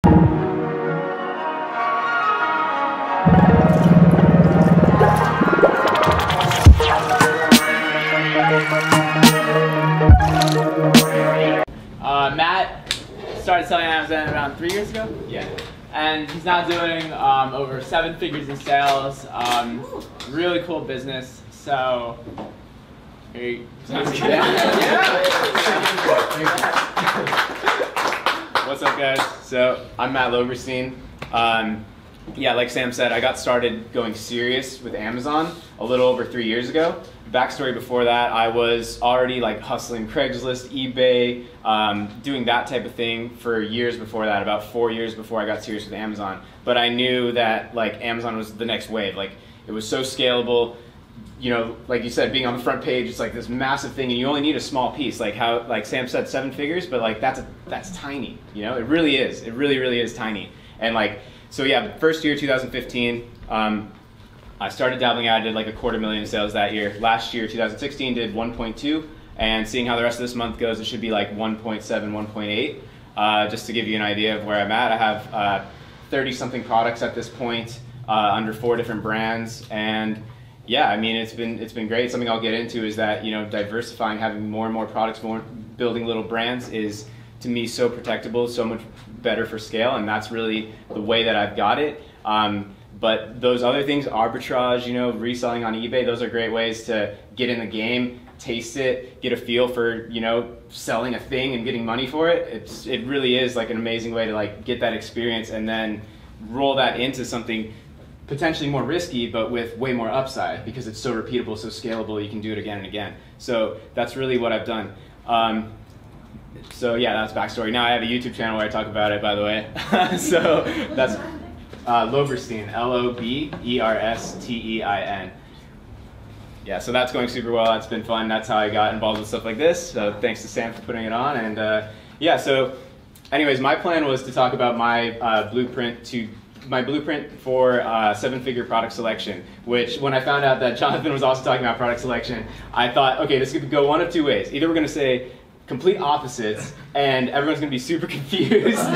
Matt started selling on Amazon around 3 years ago. Yeah. And he's now doing over 7 figures in sales. Really cool business. So, hey, What's up, guys? So I'm Matt Loberstein. Yeah, like Sam said, I got started going serious with Amazon a little over 3 years ago. Backstory before that, I was already like hustling Craigslist, eBay, doing that type of thing for years before that, about 4 years before I got serious with Amazon. But I knew that like Amazon was the next wave. Like it was so scalable. You know, like you said, being on the front page, it's like this massive thing, and you only need a small piece. Like how, like Sam said, 7 figures, but like that's tiny. You know, it really is. It really, really is tiny. And like, so yeah, first year, 2015. I started dabbling out. I did like $250,000 sales that year. Last year, 2016, did 1.2, and seeing how the rest of this month goes, it should be like 1.7, 1.8. Just to give you an idea of where I'm at, I have 30-something products at this point, under 4 different brands, and yeah, I mean it's been great. Something I'll get into is that, you know, diversifying, having more and more products, building little brands is to me so protectable, so much better for scale, and that's really the way that I've got it. But those other things, arbitrage, you know, reselling on eBay, those are great ways to get in the game, taste it, get a feel for, you know, selling a thing and getting money for it. It really is like an amazing way to like get that experience and then roll that into something potentially more risky, but with way more upside because it's so repeatable, so scalable, you can do it again and again. So that's really what I've done. So yeah, that's backstory. Now I have a YouTube channel where I talk about it, by the way. So that's Loberstein, Loberstein. Yeah, so that's going super well. That's been fun. That's how I got involved with stuff like this. So thanks to Sam for putting it on. And yeah, so anyways, my plan was to talk about my blueprint for 7-figure product selection, which when I found out that Jonathan was also talking about product selection, I thought, okay, this could go one of 2 ways. Either we're going to say complete opposites and everyone's going to be super confused,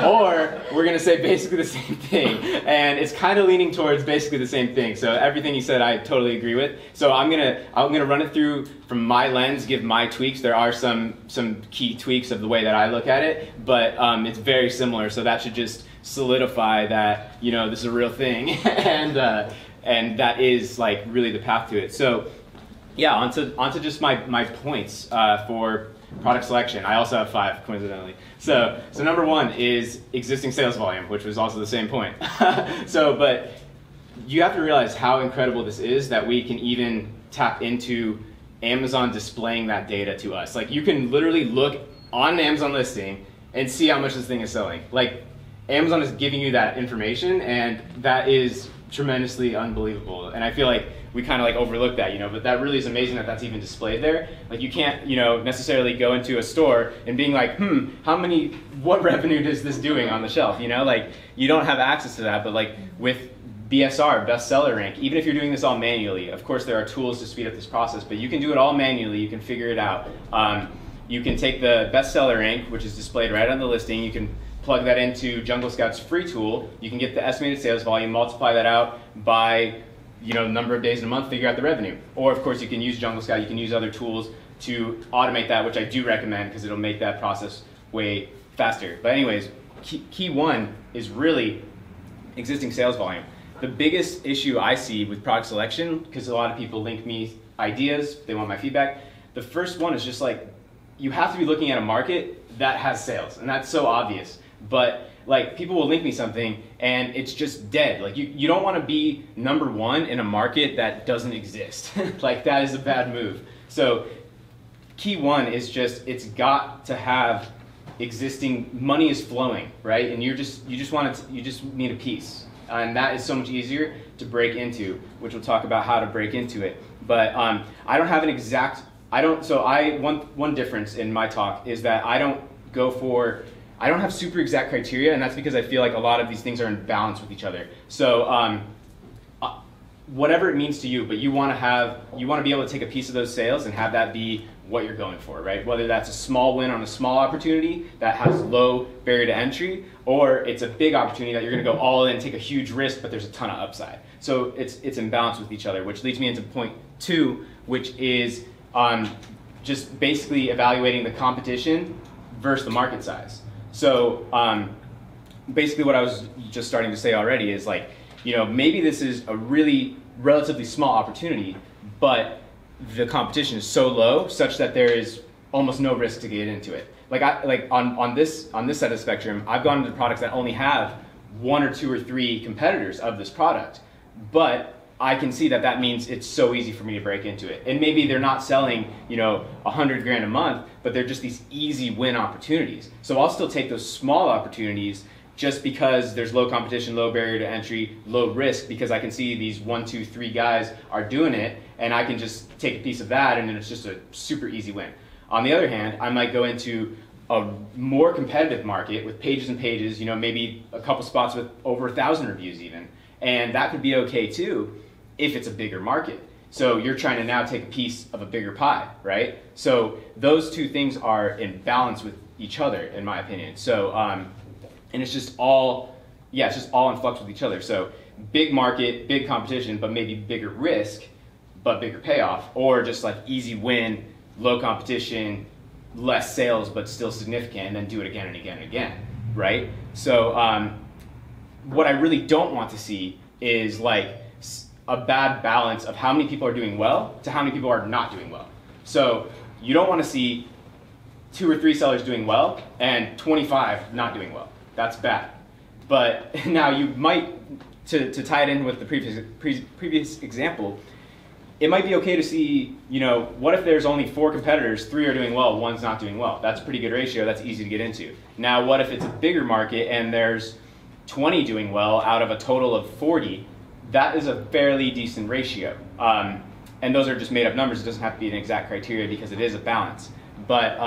or we're going to say basically the same thing, and it's kind of leaning towards basically the same thing. So everything he said I totally agree with. So I'm gonna run it through from my lens, give my tweaks. There are some key tweaks of the way that I look at it, but it's very similar, so that should just solidify that, you know, this is a real thing, and that is like really the path to it. So yeah, onto just my points for product selection. I also have 5, coincidentally. So number 1 is existing sales volume, which was also the same point. But you have to realize how incredible this is that we can even tap into Amazon displaying that data to us. Like you can literally look on an Amazon listing and see how much this thing is selling. Like Amazon is giving you that information, and that is tremendously unbelievable. And I feel like we kind of like overlook that, you know, but that really is amazing that that's even displayed there. Like you can't, you know, necessarily go into a store and being like, what revenue is this doing on the shelf, you know? Like you don't have access to that, but like with BSR, bestseller rank, even if you're doing this all manually, of course there are tools to speed up this process, but you can do it all manually, you can figure it out. You can take the bestseller rank, which is displayed right on the listing, you can plug that into Jungle Scout's free tool, you can get the estimated sales volume, multiply that out by, you know, number of days in a month, figure out the revenue. Or of course you can use Jungle Scout, you can use other tools to automate that, which I do recommend because it'll make that process way faster. But anyways, key 1 is really existing sales volume. The biggest issue I see with product selection, because a lot of people link me ideas, they want my feedback, the first one is just like, you have to be looking at a market that has sales, and that's so obvious. But like people will link me something and it's just dead. Like you don't want to be number 1 in a market that doesn't exist. Like that is a bad move. So key 1 is just, it's got to have existing, money is flowing, right? And you just need a piece. And that is so much easier to break into, which we'll talk about how to break into it. But I don't have an exact, one difference in my talk is that I don't have super exact criteria, and that's because I feel like a lot of these things are in balance with each other. So whatever it means to you, but you want to be able to take a piece of those sales and have that be what you're going for, right? Whether that's a small win on a small opportunity that has low barrier to entry, or it's a big opportunity that you're going to go all in, take a huge risk, but there's a ton of upside. So it's in balance with each other, which leads me into point 2, which is just basically evaluating the competition versus the market size. So basically what I was just starting to say already is like, you know, maybe this is a really relatively small opportunity, but the competition is so low such that there is almost no risk to get into it. Like on this side of the spectrum, I've gone into products that only have 1 or 2 or 3 competitors of this product, but I can see that means it's so easy for me to break into it. And maybe they're not selling, you know, 100 grand a month, but they're just these easy win opportunities. So I'll still take those small opportunities just because there's low competition, low barrier to entry, low risk, because I can see these 1, 2, 3 guys are doing it, and I can just take a piece of that, and then it's just a super easy win. On the other hand, I might go into a more competitive market with pages and pages, you know, maybe a couple spots with over 1,000 reviews even, and that could be okay too if it's a bigger market. So you're trying to now take a piece of a bigger pie, right? So those two things are in balance with each other, in my opinion. So, and it's just all, yeah, it's just all in flux with each other. So big market, big competition, but maybe bigger risk, but bigger payoff, or just like easy win, low competition, less sales, but still significant, and then do it again and again and again, right? So what I really don't want to see is like a bad balance of how many people are doing well to how many people are not doing well. So you don't want to see 2 or 3 sellers doing well and 25 not doing well. That's bad. But now you might, to tie it in with the previous example, it might be okay to see, you know, what if there's only 4 competitors, 3 are doing well, 1's not doing well? That's a pretty good ratio, that's easy to get into. Now what if it's a bigger market and there's 20 doing well out of a total of 40? That is a fairly decent ratio. And those are just made up numbers, it doesn't have to be an exact criteria because it is a balance. But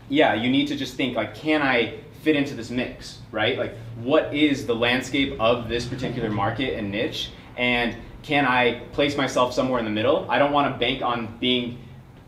yeah, you need to just think like, can I fit into this mix, right? Like, what is the landscape of this particular market and niche? And can I place myself somewhere in the middle? I don't want to bank on being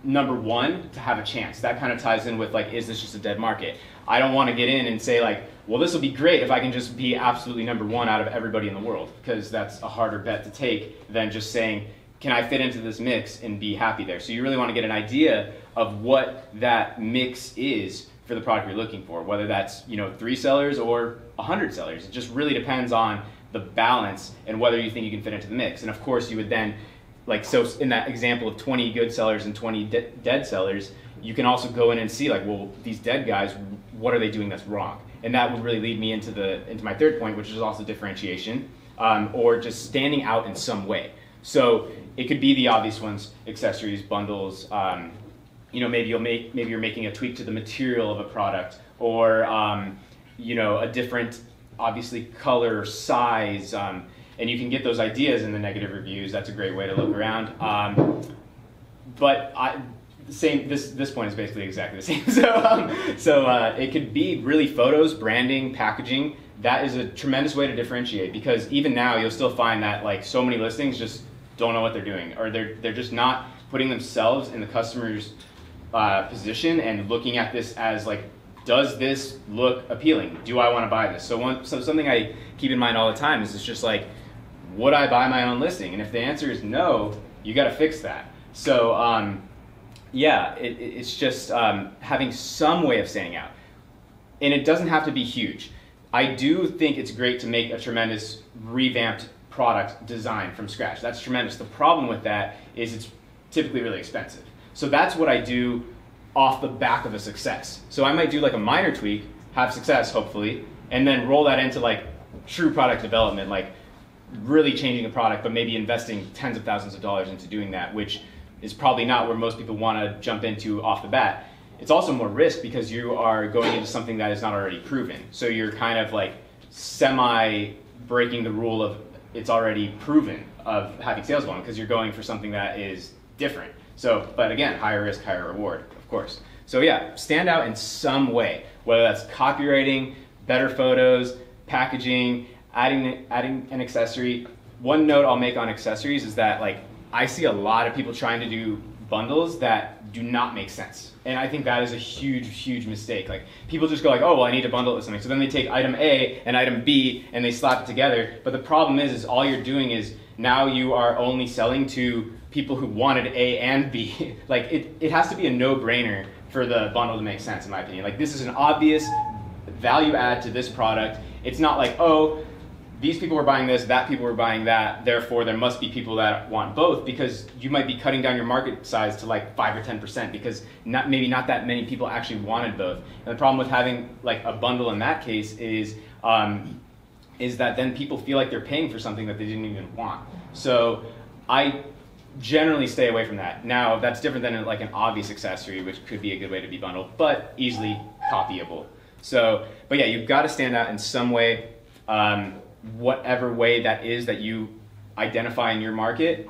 number 1 to have a chance. That kind of ties in with like, is this just a dead market? I don't want to get in and say like, well, this will be great if I can just be absolutely number 1 out of everybody in the world, because that's a harder bet to take than just saying, can I fit into this mix and be happy there? So you really want to get an idea of what that mix is for the product you're looking for, whether that's, you know, 3 sellers or 100 sellers. It just really depends on the balance and whether you think you can fit into the mix. And of course you would then, like, so in that example of 20 good sellers and 20 dead sellers, you can also go in and see like, well, these dead guys, what are they doing that's wrong? And that would really lead me into my third point, which is also differentiation, or just standing out in some way. So it could be the obvious ones: accessories, bundles. You know, maybe you're making a tweak to the material of a product, or you know, a different, obviously, color, size, and you can get those ideas in the negative reviews. That's a great way to look around. But this point is basically exactly the same. So it could be really photos, branding, packaging. That is a tremendous way to differentiate, because even now you'll still find that like so many listings just don't know what they're doing, or they're just not putting themselves in the customer's position and looking at this as like, does this look appealing? Do I want to buy this? So something I keep in mind all the time is it's just like, would I buy my own listing? And if the answer is no, you got to fix that. So yeah, it's just having some way of standing out. And it doesn't have to be huge. I do think it's great to make a tremendous revamped product design from scratch. That's tremendous. The problem with that is it's typically really expensive. So that's what I do off the back of a success. So I might do like a minor tweak, have success hopefully, and then roll that into like true product development, like really changing a product, but maybe investing tens of thousands of dollars into doing that, which is probably not where most people want to jump into off the bat. It's also more risk because you are going into something that is not already proven. So you're kind of like semi-breaking the rule of it's already proven of having sales volume, because you're going for something that is different. So, but again, higher risk, higher reward, of course. So yeah, stand out in some way, whether that's copywriting, better photos, packaging, adding an accessory. One note I'll make on accessories is that like, I see a lot of people trying to do bundles that do not make sense. And I think that is a huge, huge mistake. Like, people just go like, oh, well, I need to bundle it with something. So then they take item A and item B and they slap it together. But the problem is all you're doing is now you are only selling to people who wanted A and B. Like, it has to be a no-brainer for the bundle to make sense, in my opinion. Like, this is an obvious value add to this product. It's not like, oh, these people were buying this, that people were buying that, therefore there must be people that want both, because you might be cutting down your market size to like 5 or 10% because maybe not that many people actually wanted both. And the problem with having like a bundle in that case is that then people feel like they're paying for something that they didn't even want. So I generally stay away from that. Now, that's different than like an obvious accessory, which could be a good way to be bundled, but easily copyable. So, but yeah, you've got to stand out in some way. Whatever way that is that you identify in your market,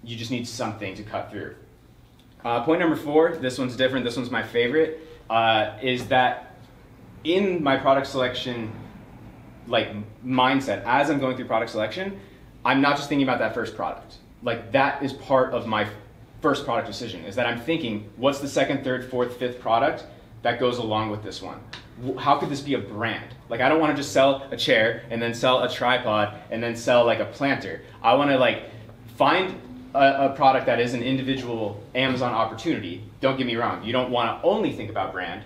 you just need something to cut through. Point number 4, this one's different, this one's my favorite, is that in my product selection like mindset, as I'm going through product selection, I'm not just thinking about that first product. Like, that is part of my first product decision, is that I'm thinking, what's the second, third, fourth, fifth product that goes along with this one? How could this be a brand? Like, I don't want to just sell a chair and then sell a tripod and then sell like a planter. I want to like find a product that is an individual Amazon opportunity. Don't get me wrong, you don't want to only think about brand,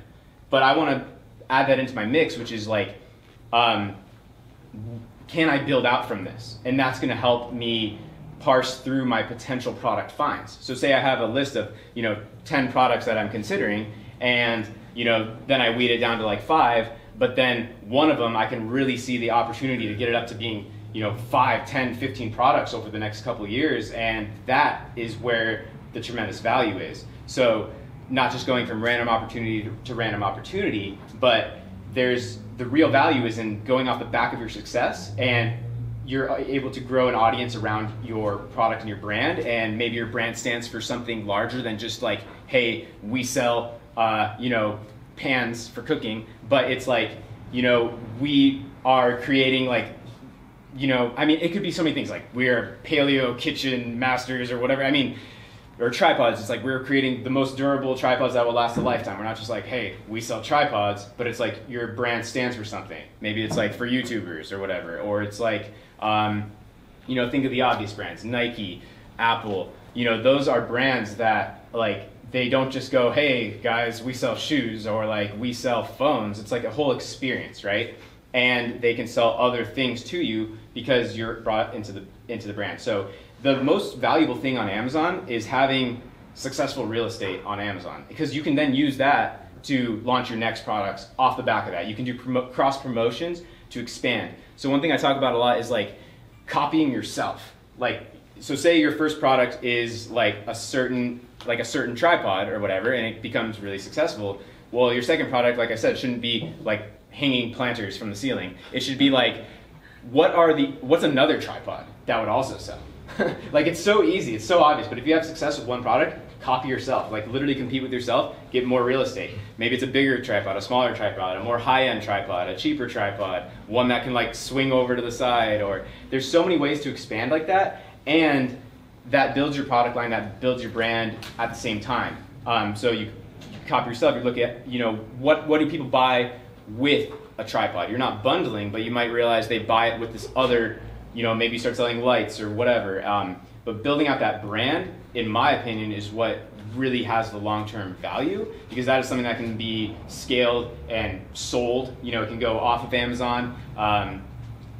but I want to add that into my mix, which is like, can I build out from this? And that's going to help me parse through my potential product finds. So say I have a list of 10 products that I'm considering, and then I weed it down to like 5, but then one of them I can really see the opportunity to get it up to being 5, 10, 15 products over the next couple of years, and that is where the tremendous value is. So not just going from random opportunity to random opportunity, but the real value is in going off the back of your success, and you're able to grow an audience around your product and your brand, and maybe your brand stands for something larger than just like, hey, we sell pans for cooking, but it's like, we are creating like, it could be so many things, like we're paleo kitchen masters or whatever, or tripods. It's like we're creating the most durable tripods that will last a lifetime. We're not just like, hey, we sell tripods, but it's like your brand stands for something. Maybe it's like for YouTubers or whatever, or it's like, think of the obvious brands, Nike, Apple, those are brands that like, they don't just go, hey guys, we sell shoes, or like we sell phones. It's like a whole experience, right? And they can sell other things to you because you're brought into the brand. So the most valuable thing on Amazon is having successful real estate on Amazon, because you can then use that to launch your next products off the back of that. You can do cross promotions to expand. So one thing I talk about a lot is like copying yourself. Like, so say your first product is like a certain tripod or whatever, and it becomes really successful. Well, your second product, like I said, shouldn't be like hanging planters from the ceiling. It should be like, what's another tripod that would also sell? Like, it's so easy, it's so obvious, but if you have success with one product, copy yourself. Like, literally compete with yourself, get more real estate. Maybe it's a bigger tripod, a smaller tripod, a more high-end tripod, a cheaper tripod, one that can like swing over to the side, or there's so many ways to expand like that, and that builds your product line, that builds your brand at the same time. So you copy yourself, you look at, what do people buy with a tripod? You're not bundling, but you might realize they buy it with this other, maybe you start selling lights or whatever. But building out that brand, in my opinion, is what really has the long-term value, because that is something that can be scaled and sold. It can go off of Amazon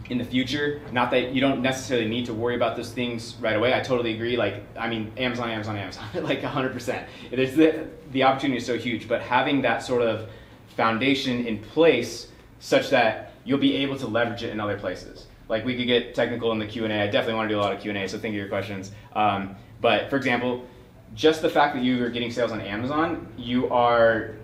in the future. Not that you don't necessarily need to worry about those things right away. I totally agree. Like, Amazon, like 100%. The opportunity is so huge, but having that sort of foundation in place such that you'll be able to leverage it in other places. Like, we could get technical in the Q&A. I definitely want to do a lot of Q&A, so think of your questions. But for example, just the fact that you are getting sales on Amazon, you are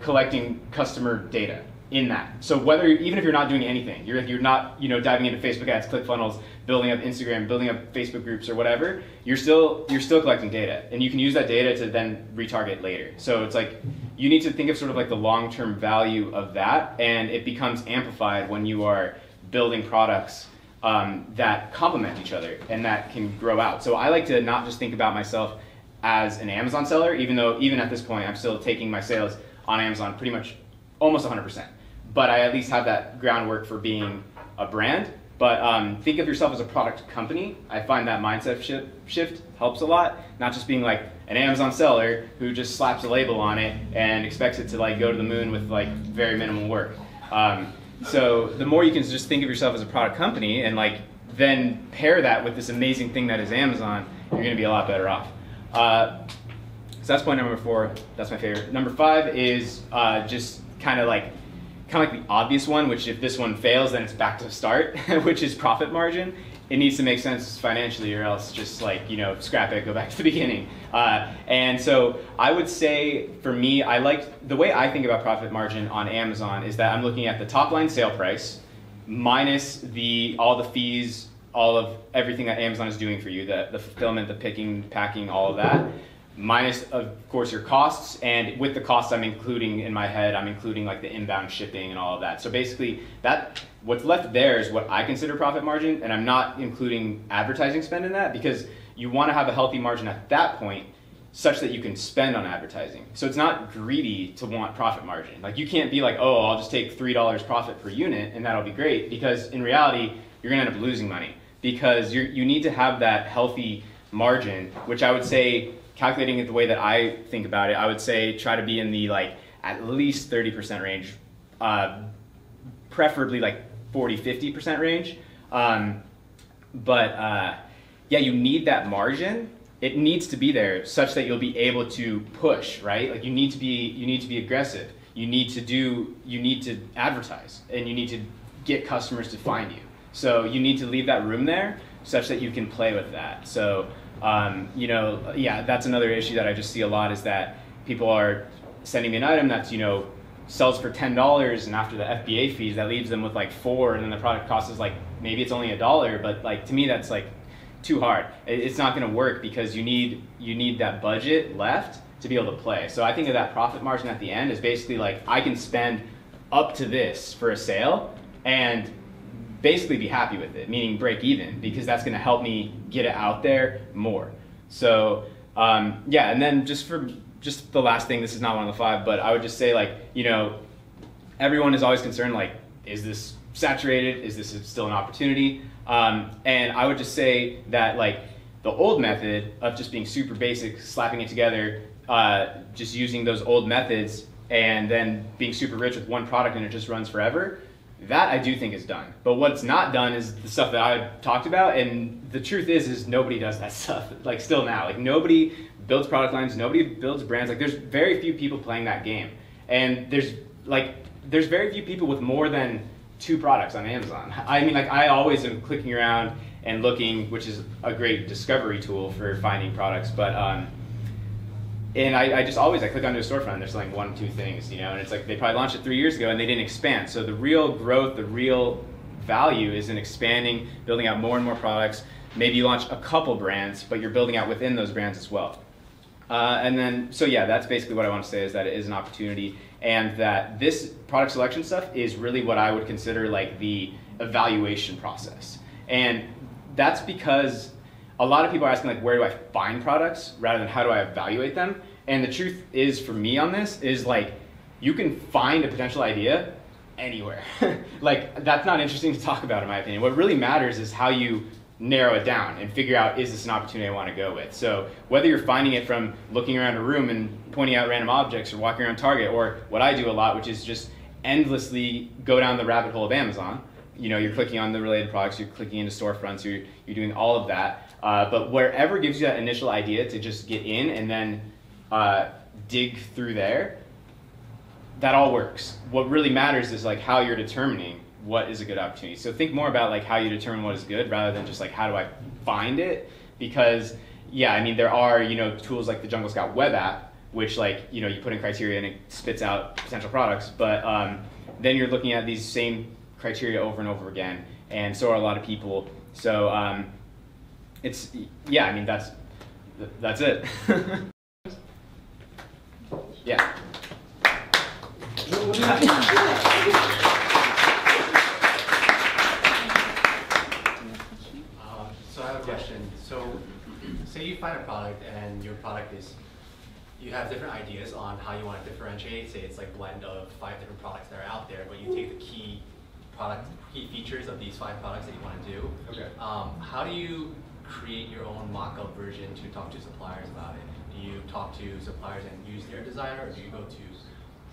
collecting customer data in that. So even if you're not doing anything, you're not diving into Facebook ads, ClickFunnels, building up Instagram, building up Facebook groups or whatever, you're still collecting data, and you can use that data to then retarget later. So it's like, you need to think of sort of like the long-term value of that, and it becomes amplified when you are building products that complement each other and that can grow out. So I like to not just think about myself as an Amazon seller, even though even at this point I'm still taking my sales on Amazon pretty much almost 100%. But I at least have that groundwork for being a brand. But think of yourself as a product company. I find that mindset shift helps a lot. Not just being like an Amazon seller who just slaps a label on it and expects it to like go to the moon with like very minimal work. So the more you can just think of yourself as a product company and like then pair that with this amazing thing that is Amazon, you're going to be a lot better off. So that's point number 4. That's my favorite. Number 5 is just kind of like the obvious one, which if this one fails, then it's back to the start, which is profit margin. It needs to make sense financially, or else just like, you know, scrap it, go back to the beginning. And so I would say for me, the way I think about profit margin on Amazon is that I'm looking at the top line sale price minus all the fees, all of everything that Amazon is doing for you, the fulfillment, the picking, packing, all of that. Minus, of course, your costs, and with the costs I'm including in my head, I'm including like the inbound shipping and all of that. So basically, what's left there is what I consider profit margin, and I'm not including advertising spend in that, because you want to have a healthy margin at that point such that you can spend on advertising. So it's not greedy to want profit margin. Like you can't be like, oh, I'll just take $3 profit per unit and that'll be great, because in reality, you're gonna end up losing money, because you need to have that healthy margin, which I would say, calculating it the way that I think about it, I would say try to be in the like at least 30% range, preferably like 40-50% range. Yeah, you need that margin. It needs to be there such that you'll be able to push, right? Like you need to be aggressive. You need to advertise, and you need to get customers to find you. So you need to leave that room there such that you can play with that. So you know, yeah, that's another issue that I just see a lot, is that people are sending me an item that's, you know, sells for $10, and after the FBA fees, that leaves them with like $4, and then the product cost is like, maybe it's only $1, but like to me that's like too hard. It's not going to work, because you need that budget left to be able to play. So I think of that profit margin at the end is basically like I can spend up to this for a sale and basically be happy with it, meaning break even, because that's going to help me get it out there more. So yeah, and then just the last thing, this is not one of the 5, but I would just say, like, you know, everyone is always concerned, like, is this saturated? Is this still an opportunity? And I would just say that like the old method of just being super basic, slapping it together, just using those old methods and then being super rich with one product and it just runs forever, that I do think is done. But what's not done is the stuff that I talked about, and the truth is nobody does that stuff, like still now. Like nobody builds product lines, nobody builds brands. Like there's very few people playing that game. And there's very few people with more than 2 products on Amazon. I mean, like I always am clicking around and looking, which is a great discovery tool for finding products, but and I click onto a storefront and there's like 1, 2 things, you know, and it's like they probably launched it 3 years ago and they didn't expand. So the real growth, the real value is in expanding, building out more and more products. Maybe you launch a couple brands, but you're building out within those brands as well. And then, so yeah, that's basically what I want to say, is that it is an opportunity, and that this product selection stuff is really what I would consider like the evaluation process. And that's because a lot of people are asking, like, where do I find products rather than how do I evaluate them? And the truth is, for me on this, is like, you can find a potential idea anywhere. Like, that's not interesting to talk about in my opinion. What really matters is how you narrow it down and figure out, is this an opportunity I want to go with? So whether you're finding it from looking around a room and pointing out random objects, or walking around Target, or what I do a lot, which is just endlessly go down the rabbit hole of Amazon. You know, you're clicking on the related products, you're clicking into storefronts, you're doing all of that. But wherever gives you that initial idea to just get in and then dig through there, that all works. What really matters is like how you're determining what is a good opportunity. So think more about like how you determine what is good rather than just like how do I find it? Because yeah, I mean, there are, you know, tools like the Jungle Scout web app, which like, you know, you put in criteria and it spits out potential products, but then you're looking at these same criteria over and over again, and so are a lot of people. So it's, yeah, I mean, that's it. Yeah. So I have a question. So say you find a product and your product is, you have different ideas on how you want to differentiate. Say it's like a blend of 5 different products that are out there, but you take the key features of these 5 products that you want to do. Okay. How do you create your own mock-up version to talk to suppliers about it? Do you talk to suppliers and use their designer, or do you go to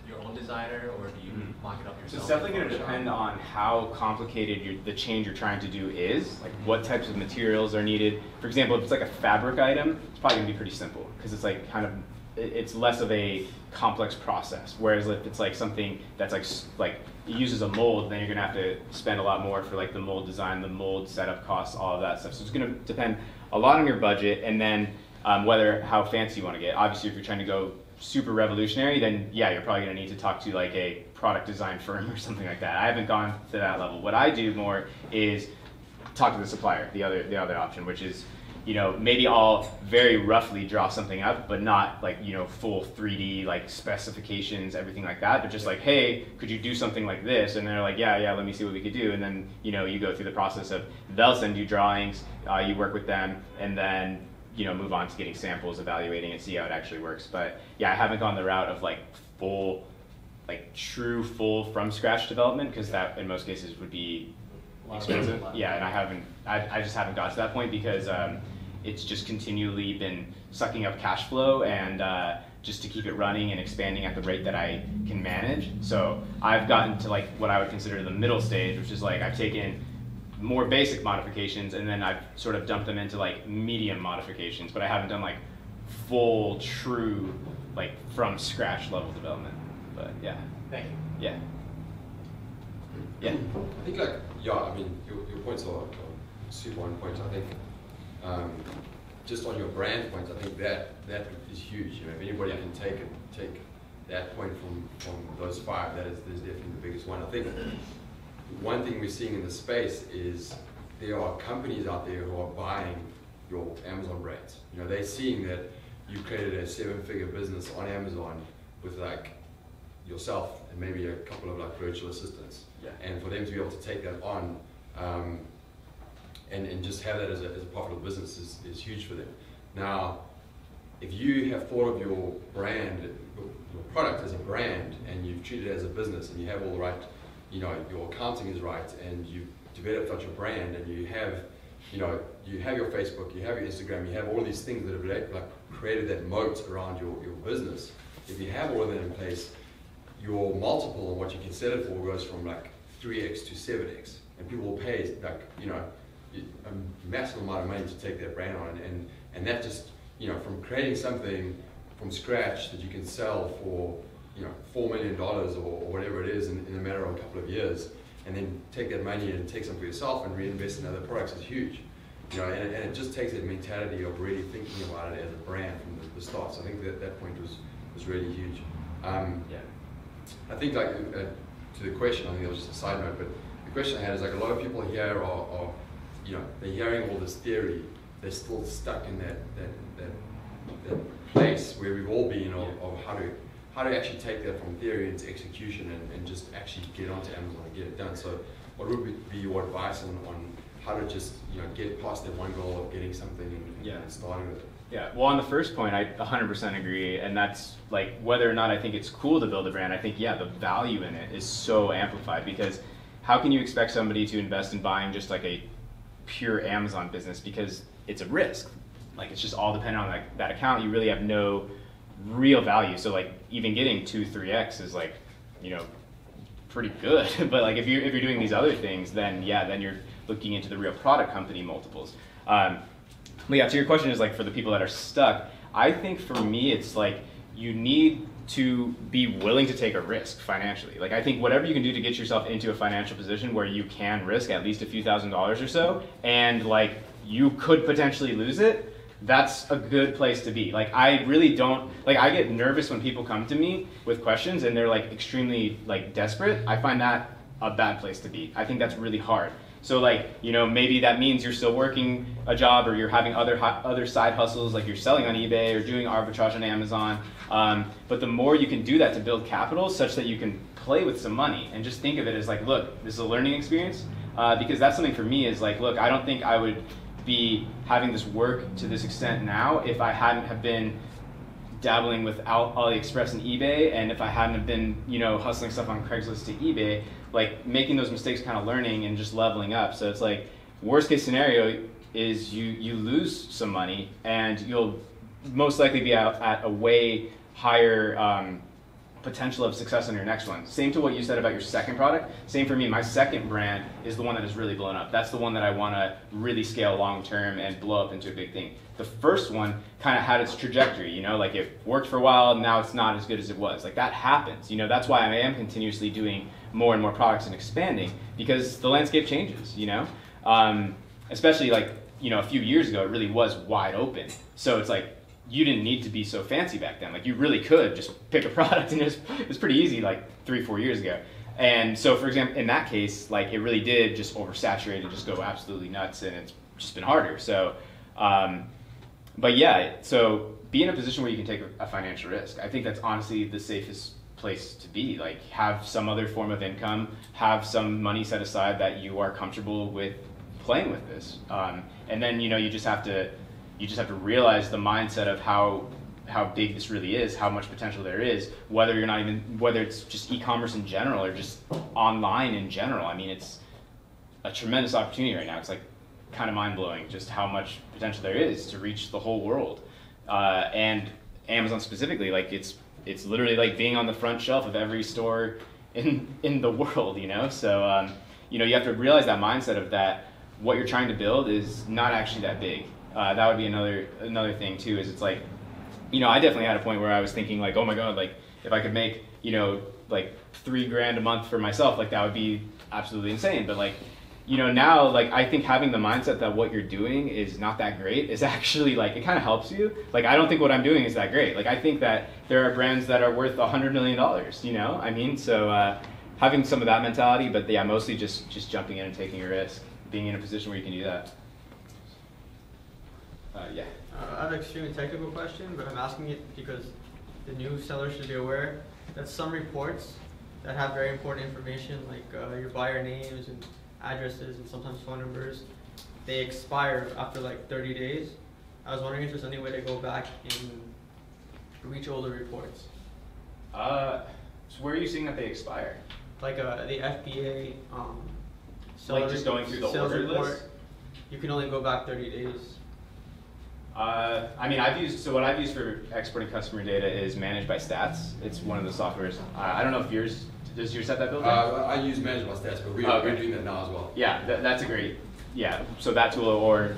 your own designer, or do you mock it up yourself? So it's definitely going to depend on how complicated the change you're trying to do is, like what types of materials are needed. For example, if it's like a fabric item, it's probably going to be pretty simple because it's like kind of, it's less of a complex process. Whereas if it's like something that's like it uses a mold, then you're going to have to spend a lot more for like the mold design, the mold setup costs, all of that stuff. So it's going to depend a lot on your budget, and then how fancy you want to get. Obviously, if you're trying to go super revolutionary, then yeah, you're probably going to need to talk to like a product design firm or something like that. I haven't gone to that level. What I do more is talk to the supplier, the other option, which is, you know, maybe I'll very roughly draw something up, but not like, you know, full 3D like specifications, everything like that, but just like, hey, could you do something like this? And they're like, yeah, let me see what we could do. And then, you know, you go through the process of, they'll send you drawings, you work with them, and then, you know, move on to getting samples, evaluating it, see how it actually works. But yeah, I haven't gone the route of like true full from scratch development, because that in most cases would be expensive. Yeah, and I just haven't got to that point because it's just continually been sucking up cash flow, and just to keep it running and expanding at the rate that I can manage. So I've gotten to like what I would consider the middle stage, which is like I've taken more basic modifications and then I've sort of dumped them into like medium modifications, but I haven't done like full true like from scratch level development. But yeah. Thank you. Yeah. Yeah. I think like, yeah, I mean, your points are super on point. I think just on your brand points, I think that is huge. You know, if anybody can take that point from those 5, that is definitely the biggest one. I think one thing we're seeing in the space is there are companies out there who are buying your Amazon brands. You know, they're seeing that you created a 7-figure business on Amazon with like yourself and maybe a couple of like virtual assistants. Yeah. And for them to be able to take that on and just have that as a profitable business is huge for them. Now, if you have thought of your brand, your product as a brand, and you've treated it as a business, and you have all the right, you know, your accounting is right, and you've developed out your brand, and you have, you know, you have your Facebook, you have your Instagram, you have all these things that have like created that moat around your business. If you have all of that in place, your multiple on what you can sell it for goes from like 3x to 7x, and people will pay like, you know, a massive amount of money to take that brand on, and that just, you know, from creating something from scratch that you can sell for, you know, $4 million or whatever it is in a matter of a couple of years, and then take that money and take some for yourself and reinvest in other products is huge. You know, and it just takes that mentality of really thinking about it as a brand from the start. So I think that point was really huge. Yeah. I think like to the question, I think it was just a side note, but the question I had is like a lot of people here are you know, they're hearing all this theory, they're still stuck in that place where we've all been of how to actually take that from theory into execution and just actually get onto Amazon and get it done. So what would be your advice on how to just, you know, get past that one goal of getting something and starting with it? Yeah, well, on the first point, I 100% agree, and that's like whether or not I think it's cool to build a brand. I think, yeah, the value in it is so amplified, because how can you expect somebody to invest in buying just like a pure Amazon business, because it's a risk. Like, it's just all dependent on like that account. You really have no real value. So like even getting 2-3x is like, you know, pretty good. But like if you're doing these other things, then yeah, then you're looking into the real product company multiples. But yeah, to your question is like for the people that are stuck, I think for me it's like you need to be willing to take a risk financially. Like I think whatever you can do to get yourself into a financial position where you can risk at least a few $1,000s or so, and like you could potentially lose it, that's a good place to be. Like I really don't, like I get nervous when people come to me with questions and they're like extremely like desperate. I find that a bad place to be. I think that's really hard. So like, you know, maybe that means you're still working a job or you're having other side hustles, like you're selling on eBay or doing arbitrage on Amazon. But the more you can do that to build capital such that you can play with some money and just think of it as like, look, this is a learning experience. Because that's something for me is like, look, I don't think I would be having this work to this extent now if I hadn't have been dabbling with AliExpress and eBay, and if I hadn't have been, you know, hustling stuff on Craigslist to eBay, like making those mistakes, kind of learning and just leveling up. So it's like, worst case scenario is you lose some money and you'll most likely be out at a way higher potential of success on your next one. Same to what you said about your second product. Same for me. My second brand is the one that has really blown up. That's the one that I want to really scale long term and blow up into a big thing. The first one kind of had its trajectory, you know, like it worked for a while, now it's not as good as it was. Like that happens, you know, that's why I am continuously doing more and more products and expanding, because the landscape changes, you know. Especially like, you know, a few years ago, it really was wide open. So it's like, you didn't need to be so fancy back then. Like you really could just pick a product, and it was pretty easy like 3-4 years ago. And so for example, in that case, like it really did just oversaturate and just go absolutely nuts, and it's just been harder. So, but yeah, so be in a position where you can take a financial risk. I think that's honestly the safest place to be. Like have some other form of income, have some money set aside that you are comfortable with playing with this. And then, you know, you just have to realize the mindset of how big this really is, how much potential there is, whether it's just e-commerce in general or just online in general. I mean, it's a tremendous opportunity right now. It's like kind of mind-blowing just how much potential there is to reach the whole world. And Amazon specifically, like it's literally like being on the front shelf of every store in the world, you know? So, you know, you have to realize that mindset of that what you're trying to build is not actually that big. That would be another thing too, is it's like, you know, I definitely had a point where I was thinking like, oh my God, like if I could make, you know, like $3,000 a month for myself, like that would be absolutely insane. But like, you know, now like I think having the mindset that what you're doing is not that great is actually like, it kind of helps you. Like I don't think what I'm doing is that great. Like I think that there are brands that are worth $100 million, you know? I mean, so having some of that mentality, but yeah, mostly just jumping in and taking a risk, being in a position where you can do that. Yeah. I have an extremely technical question, but I'm asking it because the new seller should be aware that some reports that have very important information, like your buyer names and addresses and sometimes phone numbers, they expire after like 30 days. I was wondering if there's any way to go back and reach older reports. So where are you seeing that they expire? Like the FBA like just going through the order list? You can only go back 30 days. I mean, what I've used for exporting customer data is Managed by Stats. It's one of the softwares. I don't know if does yours have that built in? I use Managed by Stats, but we're doing that now as well. Yeah, that's a great, yeah. So that tool or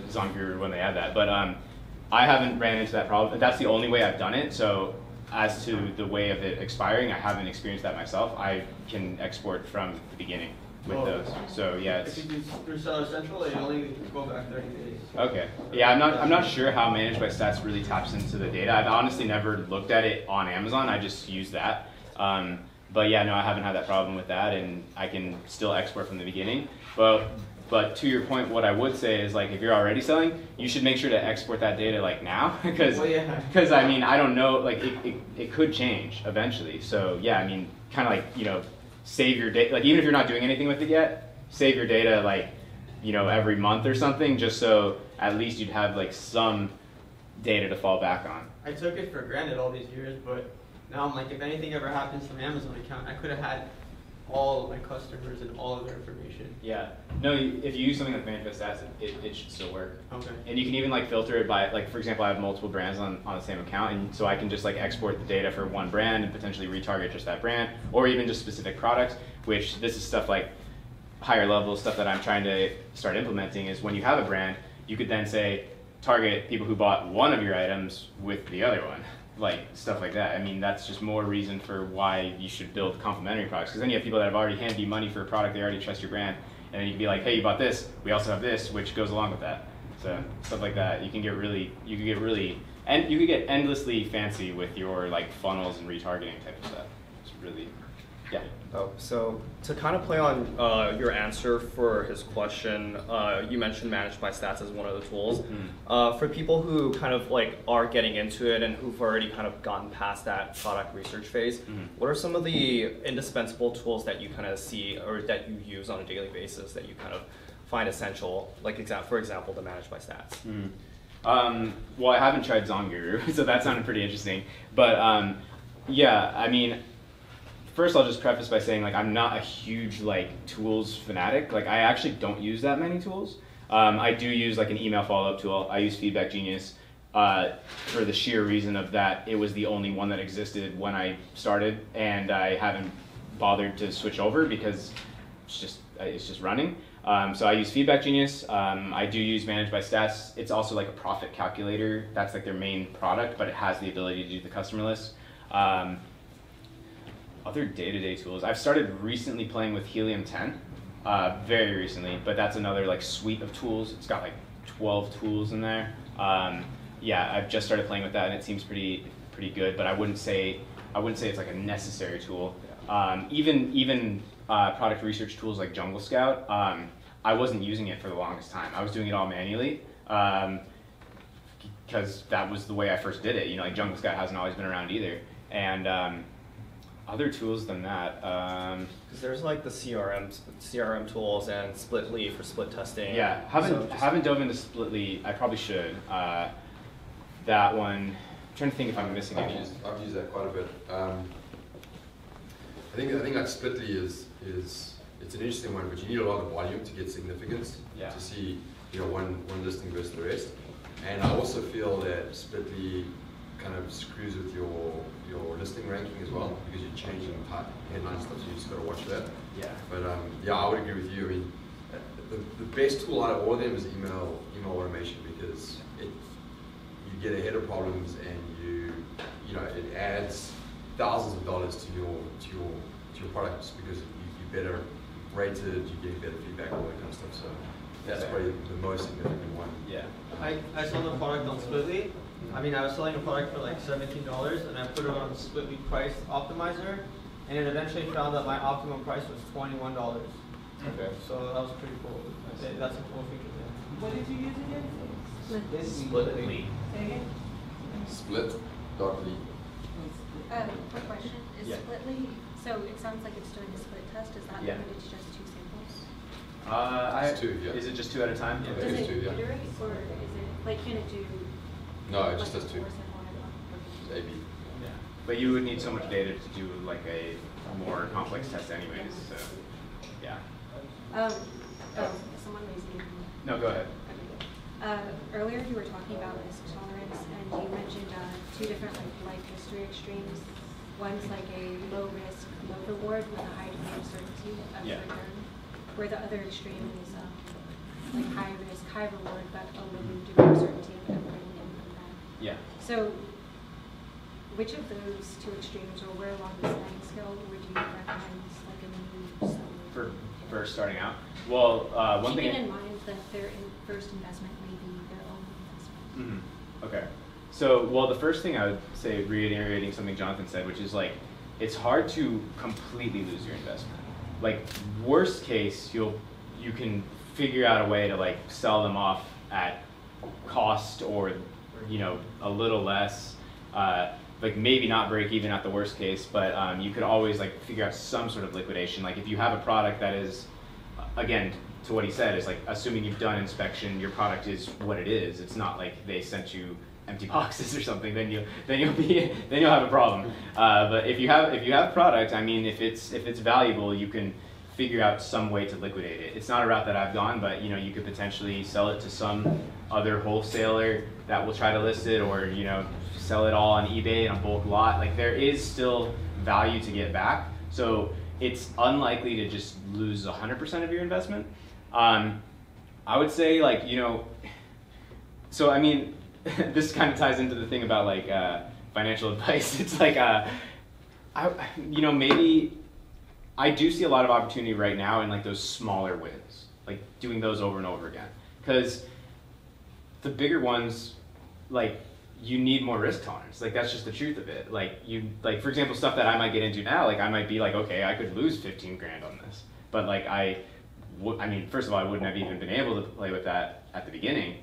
Zonguru when they have that. But I haven't ran into that problem. That's the only way I've done it. So as to the way of it expiring, I haven't experienced that myself. I can export from the beginning with those. So yeah, if you do through Seller Central, you only go back 30 days. Okay. Yeah, I'm not sure how Managed by Stats really taps into the data. I've honestly never looked at it on Amazon. I just use that. But yeah, no, I haven't had that problem with that, and I can still export from the beginning. But to your point, what I would say is like if you're already selling, you should make sure to export that data like now, because I mean I don't know, like it could change eventually. So yeah, I mean kind of like, you know, save your data, like even if you're not doing anything with it yet, save your data like, you know, every month or something, just so at least you'd have like some data to fall back on. I took it for granted all these years, but now I'm like, if anything ever happens to my Amazon account, I could have had all of my customers and all of their information. Yeah. No, if you use something like Managed by Stats, it should still work. Okay. And you can even like filter it by, like for example, I have multiple brands on the same account, and so I can just like export the data for one brand and potentially retarget just that brand, or even just specific products, which this is stuff like higher level stuff that I'm trying to start implementing is when you have a brand, you could then say, target people who bought one of your items with the other one. Like stuff like that. I mean, that's just more reason for why you should build complementary products. Because then you have people that have already handed you money for a product, they already trust your brand, and then you can be like, hey, you bought this, we also have this, which goes along with that. So stuff like that. You could get endlessly fancy with your like funnels and retargeting type of stuff. It's really, yeah. Oh, so to kind of play on your answer for his question, you mentioned Managed by Stats as one of the tools. Mm-hmm. For people who kind of like are getting into it and who've already kind of gotten past that product research phase, what are some of the indispensable tools that you kind of see or that you use on a daily basis that you kind of find essential, like for example, the managed by stats? Well, I haven't tried ZonGuru, so that sounded pretty interesting. But yeah, I mean, first I'll just preface by saying like I'm not a huge like tools fanatic. Like I actually don't use that many tools. I do use like an email follow-up tool. I use Feedback Genius for the sheer reason of that it was the only one that existed when I started, and I haven't bothered to switch over because it's just running. So I use Feedback Genius. I do use Managed by Stats. It's also like a profit calculator. That's like their main product, but it has the ability to do the customer list. Other day-to-day tools. I've started recently playing with Helium 10, very recently, but that's another like suite of tools. It's got like 12 tools in there. Yeah, I've just started playing with that, and it seems pretty good. But I wouldn't say it's like a necessary tool. Even product research tools like Jungle Scout, I wasn't using it for the longest time. I was doing it all manually because that was the way I first did it. You know, like Jungle Scout hasn't always been around either. And other tools than that. Because there's like the CRM tools and Splitly for split testing. Yeah, haven't dove into Splitly. I probably should. That one. I'm trying to think if I'm missing any. I've used that quite a bit. I think like Splitly is it's an interesting one, but you need a lot of volume to get significance to see one listing versus the rest. And I also feel that Splitly kind of screws with your listing ranking as well because you're changing headline stuff, so you just got to watch that. Yeah. But yeah, I would agree with you. I mean, the best tool out of all of them is email automation because you get ahead of problems and it adds thousands of dollars to your products because you're better rated, you're getting better feedback, all that kind of stuff. So that's probably the most significant one. Yeah. I sold a product on Splitly. I mean, I was selling a product for like $17, and I put it on Splitly price optimizer, and it eventually found that my optimum price was $21. Okay. So that was pretty cool. That's a cool feature there. What did you use again? Splitly. Say again? Split.ly. Quick question. Is Splitly, so it sounds like it's doing a split test. Is that limited to just 2 samples? It's 2, yeah. Is it just 2 at a time? Yeah. Does it 2, yeah. iterate, or is it, like, can it do? No, it just does 2. 4 sample It's A/B. Yeah. But you would need so much data to do like a more complex test anyways, so yeah. Someone raised your hand. No, go ahead. Earlier you were talking about risk tolerance, and you mentioned 2 different life history extremes. One's like a low risk, low reward with a high degree of certainty of return, where the other extreme is like high risk, high reward, but a low degree of certainty of bringing in from that. Yeah. So, which of those 2 extremes, or where along the sliding scale, would you recommend like a new seller? For starting out? Well, one thing. Keeping in mind that their first investment may be their own investment. Mm-hmm. Okay. So, well, the first thing I would say, reiterating something Jonathan said, which is like, it's hard to completely lose your investment. Like, worst case, you can figure out a way to like sell them off at cost or a little less. Like maybe not break even at the worst case, but you could always like figure out some sort of liquidation. Like if you have a product that is, again, to what he said, is like assuming you've done inspection, your product is what it is. It's not like they sent you empty boxes or something. Then you'll have a problem. But if you have product, I mean, if it's valuable, you can figure out some way to liquidate it. It's not a route that I've gone, but you could potentially sell it to some other wholesaler that will try to list it, or sell it all on eBay in a bulk lot. Like there is still value to get back, so it's unlikely to just lose 100% of your investment. I would say so I mean, this kind of ties into the thing about like financial advice. It's like maybe I do see a lot of opportunity right now in like those smaller wins, like doing those over and over again, because the bigger ones, like, you need more risk tolerance. Like that's just the truth of it. Like for example, stuff that I might get into now, like I might be like, okay, I could lose 15 grand on this, but like I mean, first of all, I wouldn't have even been able to play with that at the beginning.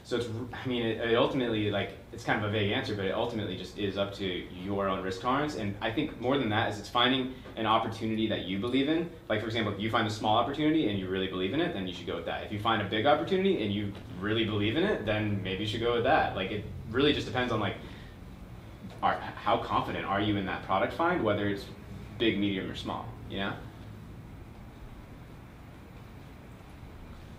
So it's, I mean, it ultimately, like, it's kind of a vague answer, but it ultimately just is up to your own risk tolerance. And I think more than that is it's finding an opportunity that you believe in. Like, for example, if you find a small opportunity and you really believe in it, then you should go with that. If you find a big opportunity and you really believe in it, then maybe you should go with that. Like, it really just depends on, like, how confident are you in that product find, whether it's big, medium, or small, you know?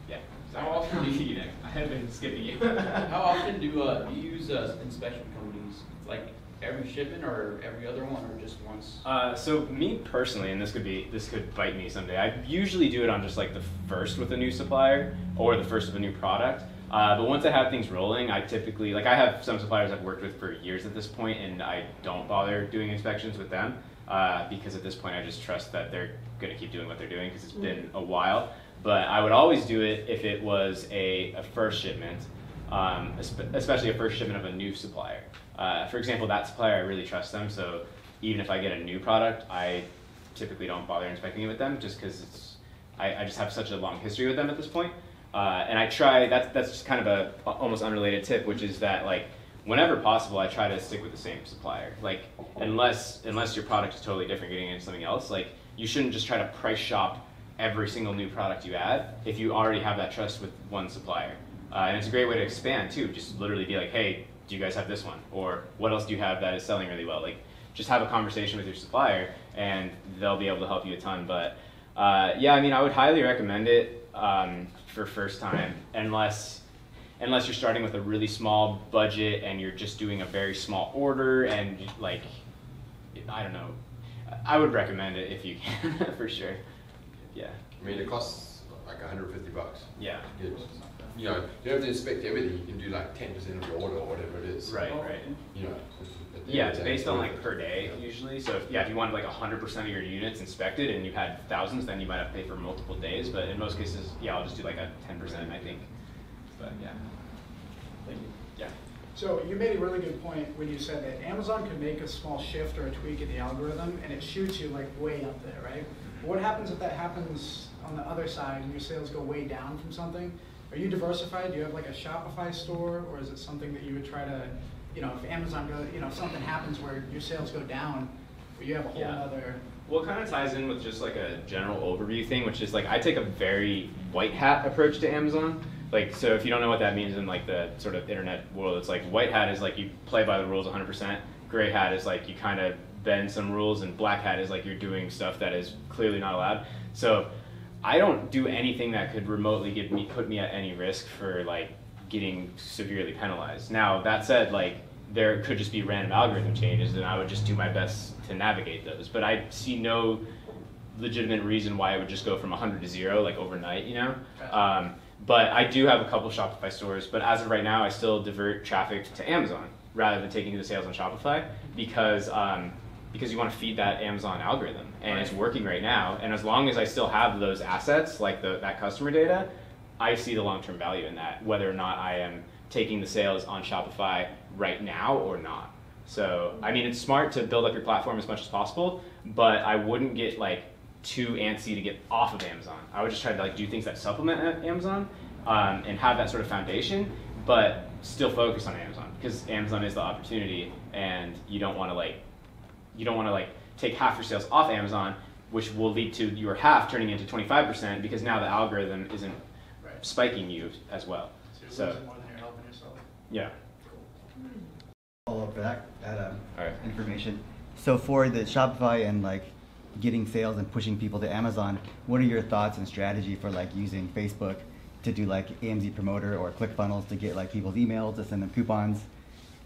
Yeah. How often do you I have been skipping you. How often do you use inspection companies? Like every shipment or every other one, or just once? So me personally, and this could bite me someday. I usually do it on just like the first with a new supplier or the first of a new product. But once I have things rolling, I typically, like I have some suppliers I've worked with for years at this point, and I don't bother doing inspections with them because at this point I just trust that they're going to keep doing what they're doing because it's been a while. But I would always do it if it was a first shipment, especially a first shipment of a new supplier. For example, that supplier, I really trust them, so even if I get a new product, I typically don't bother inspecting it with them just because I just have such a long history with them at this point. And I try, that's just kind of a almost unrelated tip, which is that like whenever possible, I try to stick with the same supplier. Like unless your product is totally different, getting into something else, like you shouldn't just try to price shop every single new product you add if you already have that trust with one supplier. And it's a great way to expand too, just literally be like, hey, do you guys have this one? Or what else do you have that is selling really well? Like just have a conversation with your supplier and they'll be able to help you a ton. But yeah, I mean, I would highly recommend it for first time unless you're starting with a really small budget and you're just doing a very small order and like, I don't know, I would recommend it if you can for sure. Yeah. I mean, it costs like $150. Yeah. You know, you don't have to inspect everything. You can do like 10% of your order or whatever it is. Right, right. You know. Yeah, it's based on like per day usually. So if you wanted like 100% of your units inspected and you had thousands, then you might have to pay for multiple days. But in most cases, yeah, I'll just do like a 10%, I think. But yeah. Thank you. Yeah. So you made a really good point when you said that Amazon could make a small shift or a tweak in the algorithm and it shoots you like way up there, right? What happens if that happens on the other side and your sales go way down from something? Are you diversified? Do you have like a Shopify store, or is it something that you would try to, you know, if Amazon goes, you know, if something happens where your sales go down, or you have a whole other. Well, it kind of ties in with just like a general overview thing, which is like I take a very white hat approach to Amazon. Like, so if you don't know what that means in like the sort of internet world, it's like white hat is like you play by the rules 100%. Gray hat is like you kind of bend some rules, and black hat is like you're doing stuff that is clearly not allowed. So I don't do anything that could remotely put me at any risk for like getting severely penalized. Now that said, like there could just be random algorithm changes, and I would just do my best to navigate those. But I see no legitimate reason why it would just go from 100 to 0 like overnight, you know. But I do have a couple Shopify stores, but as of right now, I still divert traffic to Amazon rather than taking the sales on Shopify because you want to feed that Amazon algorithm, and it's working right now. And as long as I still have those assets, like that customer data, I see the long-term value in that, whether or not I am taking the sales on Shopify right now or not. So, I mean, it's smart to build up your platform as much as possible, but I wouldn't get like too antsy to get off of Amazon. I would just try to like do things that supplement Amazon and have that sort of foundation, but still focus on Amazon because Amazon is the opportunity, and you don't want to like take half your sales off Amazon, which will lead to your half turning into 25% because now the algorithm isn't spiking you as well. So you're losing more than you're helping yourself. Yeah. Follow up for that Alright. information. So for the Shopify and like getting sales and pushing people to Amazon, what are your thoughts and strategy for like using Facebook to do like AMZ promoter or ClickFunnels to get like people's emails to send them coupons,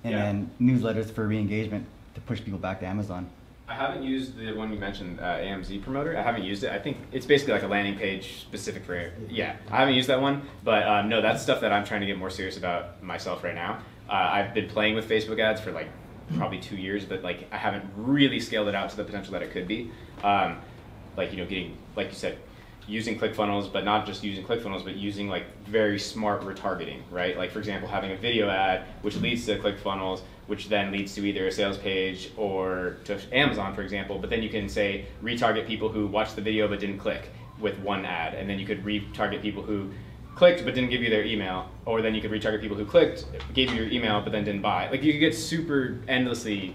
and then newsletters for re-engagement to push people back to Amazon? I haven't used the one you mentioned, AMZ promoter. I haven't used it. I think it's basically like a landing page specific for I haven't used that one, but no, that's stuff that I'm trying to get more serious about myself right now. I've been playing with Facebook ads for like probably 2 years, but like I haven't really scaled it out to the potential that it could be. Like, you know, getting, like you said, using ClickFunnels, but not just using ClickFunnels, but using like very smart retargeting, right? Like for example, having a video ad, which leads to ClickFunnels, which then leads to either a sales page or to Amazon, for example. But then you can say retarget people who watched the video but didn't click with one ad, and then you could retarget people who clicked but didn't give you their email, or then you could retarget people who clicked, gave you your email but then didn't buy. Like you could get super endlessly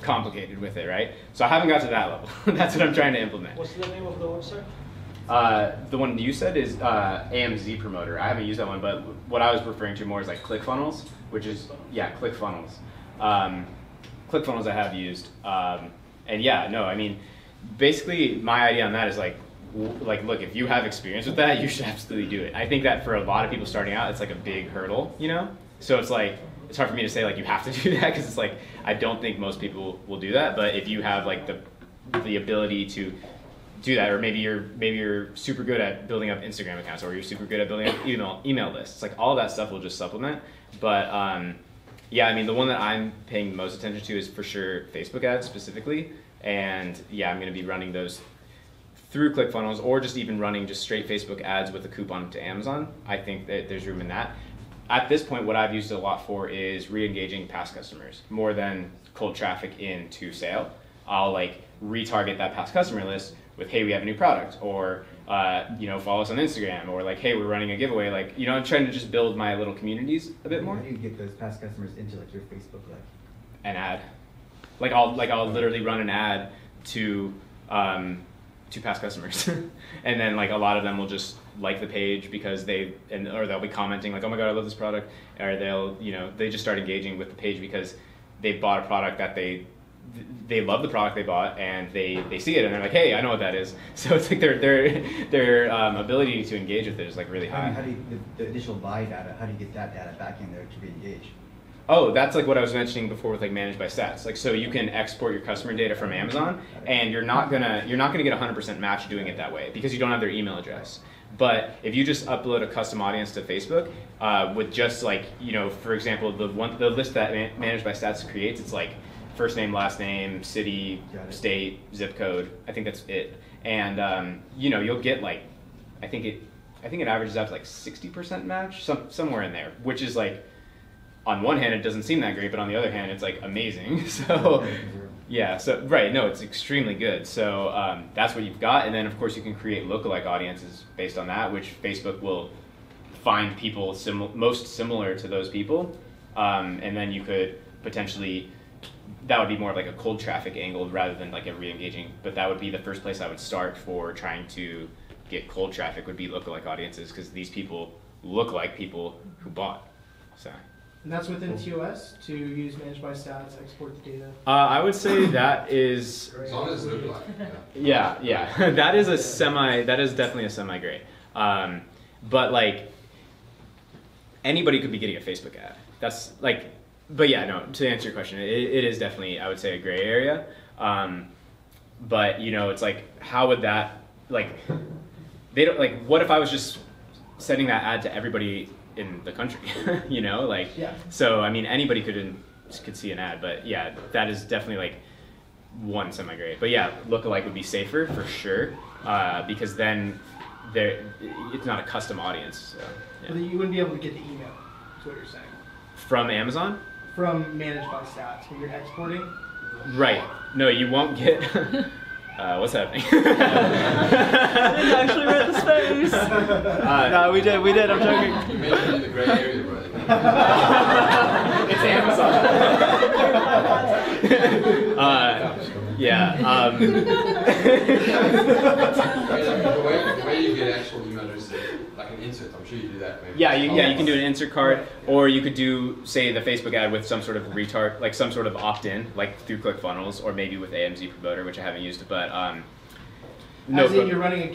complicated with it, right? So I haven't got to that level. That's what I'm trying to implement. What's the name of the website? The one you said is AMZ Promoter. I haven't used that one, but what I was referring to more is like ClickFunnels, which is, yeah, ClickFunnels. ClickFunnels I have used. And yeah, no, I mean, basically my idea on that is like, look, if you have experience with that, you should absolutely do it. I think that for a lot of people starting out, it's like a big hurdle, you know? So it's like, it's hard for me to say like you have to do that because it's like, I don't think most people will do that, but if you have like the ability to do that, or maybe you're super good at building up Instagram accounts, or you're super good at building up email lists, it's like all that stuff will just supplement. But yeah, I mean, the one that I'm paying most attention to is for sure Facebook ads specifically, and yeah, I'm going to be running those through ClickFunnels, or just even running just straight Facebook ads with a coupon to Amazon. I think that there's room in that. At this point, what I've used it a lot for is re-engaging past customers more than cold traffic into sale. I'll like retarget that past customer list with, hey, we have a new product, or you know, follow us on Instagram, or like, hey, we're running a giveaway. Like, you know, I'm trying to just build my little communities a bit more. How do you get those past customers into like your Facebook like? An ad. I'll literally run an ad to past customers, and then like a lot of them will just like the page because or they'll be commenting like, oh my god, I love this product, or they just start engaging with the page because they bought a product that they love the product they bought, and they see it and they're like, hey, I know what that is. So it's like their ability to engage with it is like really high. How do you, the initial buy data, how do you get that data back in there to re-engage? Oh, that's like what I was mentioning before with like managed by stats. Like, so you can export your customer data from Amazon, and you're not gonna get 100% match doing it that way because you don't have their email address. But if you just upload a custom audience to Facebook with just like, you know, for example, the list that managed by stats creates, it's like first name, last name, city, state, zip code. I think that's it. And you know, you'll get like, I think it averages out to like 60% match, somewhere in there, which is like, on one hand, it doesn't seem that great, but on the other hand, it's like amazing. So, yeah, so right, no, it's extremely good. So that's what you've got, and then of course you can create lookalike audiences based on that, which Facebook will find people most similar to those people, and then you could potentially, that would be more of like a cold traffic angle rather than like a re-engaging. But that would be the first place I would start for trying to get cold traffic, would be lookalike audiences, because these people look like people who bought. So. And that's within TOS to use managed by stats, export the data. I would say that is. As long as it's lookalike. Yeah. That is definitely a semi-gray. But like, anybody could be getting a Facebook ad. That's like, but yeah, no, to answer your question, it is definitely, I would say, a gray area. But you know, it's like, how would that, like, they don't, like, what if I was just sending that ad to everybody in the country, you know, like, yeah. So I mean, anybody could see an ad, but yeah, that is definitely like one semi-gray. But yeah, lookalike would be safer for sure, because then it's not a custom audience. So, yeah. But you wouldn't be able to get the email, is what you're saying. From Amazon? From managed by stats, when you're exporting? Right. No, you won't get. What's happening? I didn't actually read the space. No, we did. I'm joking. You made it in the gray area, bro. It's Amazon. Yeah. The way you get actual email addresses, like an insert, I'm sure you do that. Maybe. Yeah, you can do an insert card, or you could do, say, the Facebook ad with some sort of like some sort of opt-in, like through ClickFunnels, or maybe with AMZ Promoter, which I haven't used, but no. As in, you're running a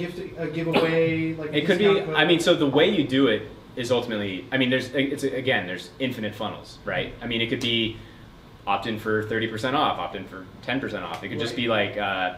giveaway, like it could be. Code? I mean, so the way you do it is ultimately, I mean, there's infinite funnels, right? I mean, it could be opt in for 30% off, opt in for 10% off. It could just be like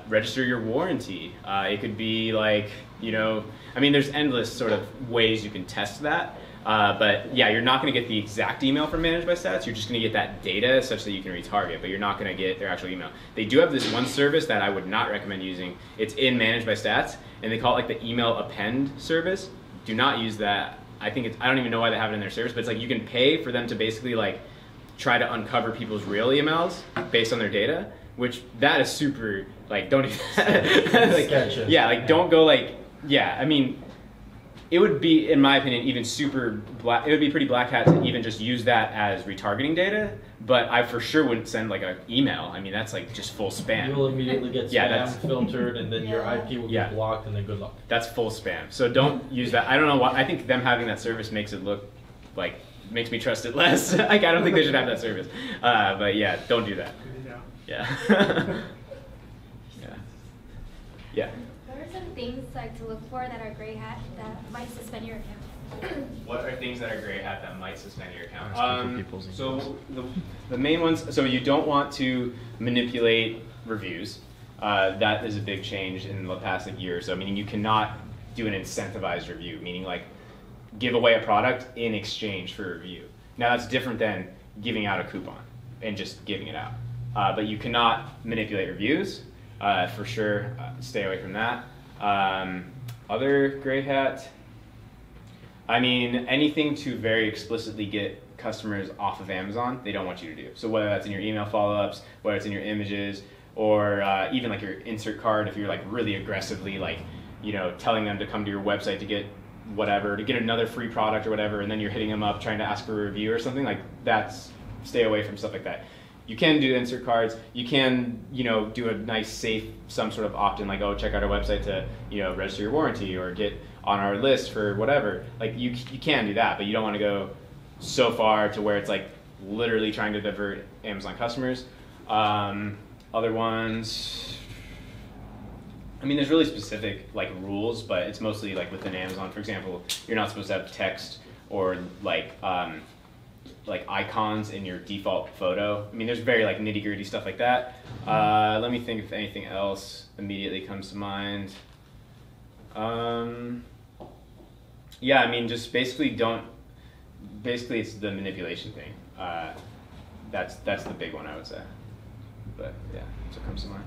register your warranty. It could be like, you know, I mean, there's endless sort of ways you can test that. But yeah, you're not going to get the exact email from Managed by Stats. You're just going to get that data such that you can retarget, but you're not going to get their actual email. They do have this one service that I would not recommend using. It's in Managed by Stats, and they call it like the email append service. Do not use that. I don't even know why they have it in their service, but it's like you can pay for them to basically like try to uncover people's real emails based on their data, which that is super, like, don't do that. Like, yeah, like, don't go like, yeah, I mean, it would be, in my opinion, even super black. It would be pretty black hat to even just use that as retargeting data. But I for sure wouldn't send like an email. I mean, that's like just full spam. You'll immediately get Yeah, spam filtered, and then your IP will Yeah. get blocked, and then good luck. That's full spam. So don't use that. I don't know why. I think them having that service makes it look like, makes me trust it less. Like, I don't think they should have that service. But yeah, don't do that. Yeah. Yeah. Yeah. What are some things like to look for that are gray hat that might suspend your account? What are things that are gray hat that might suspend your account? So the main ones, so you don't want to manipulate reviews. That is a big change in the past year or so, meaning you cannot do an incentivized review, meaning like give away a product in exchange for a review. Now that's different than giving out a coupon and just giving it out. But you cannot manipulate reviews, for sure. Stay away from that. Other gray hat, I mean, anything to very explicitly get customers off of Amazon, they don't want you to do. So whether that's in your email follow-ups, whether it's in your images, or even like your insert card, if you're like really aggressively like, you know, telling them to come to your website to get whatever, to get another free product or whatever, and then you're hitting them up trying to ask for a review or something, like that's, stay away from stuff like that. You can do insert cards. You can, you know, do a nice, safe, some sort of opt-in, like, oh, check out our website to, you know, register your warranty or get on our list for whatever. Like, you can do that, but you don't want to go so far to where it's like literally trying to divert Amazon customers. Other ones, I mean, there's really specific like rules, but it's mostly like within Amazon. For example, you're not supposed to have text or like icons in your default photo. I mean, there's very like nitty-gritty stuff like that. Let me think if anything else immediately comes to mind. Yeah, I mean, just basically it's the manipulation thing. That's the big one, I would say. But yeah, that's what comes to mind.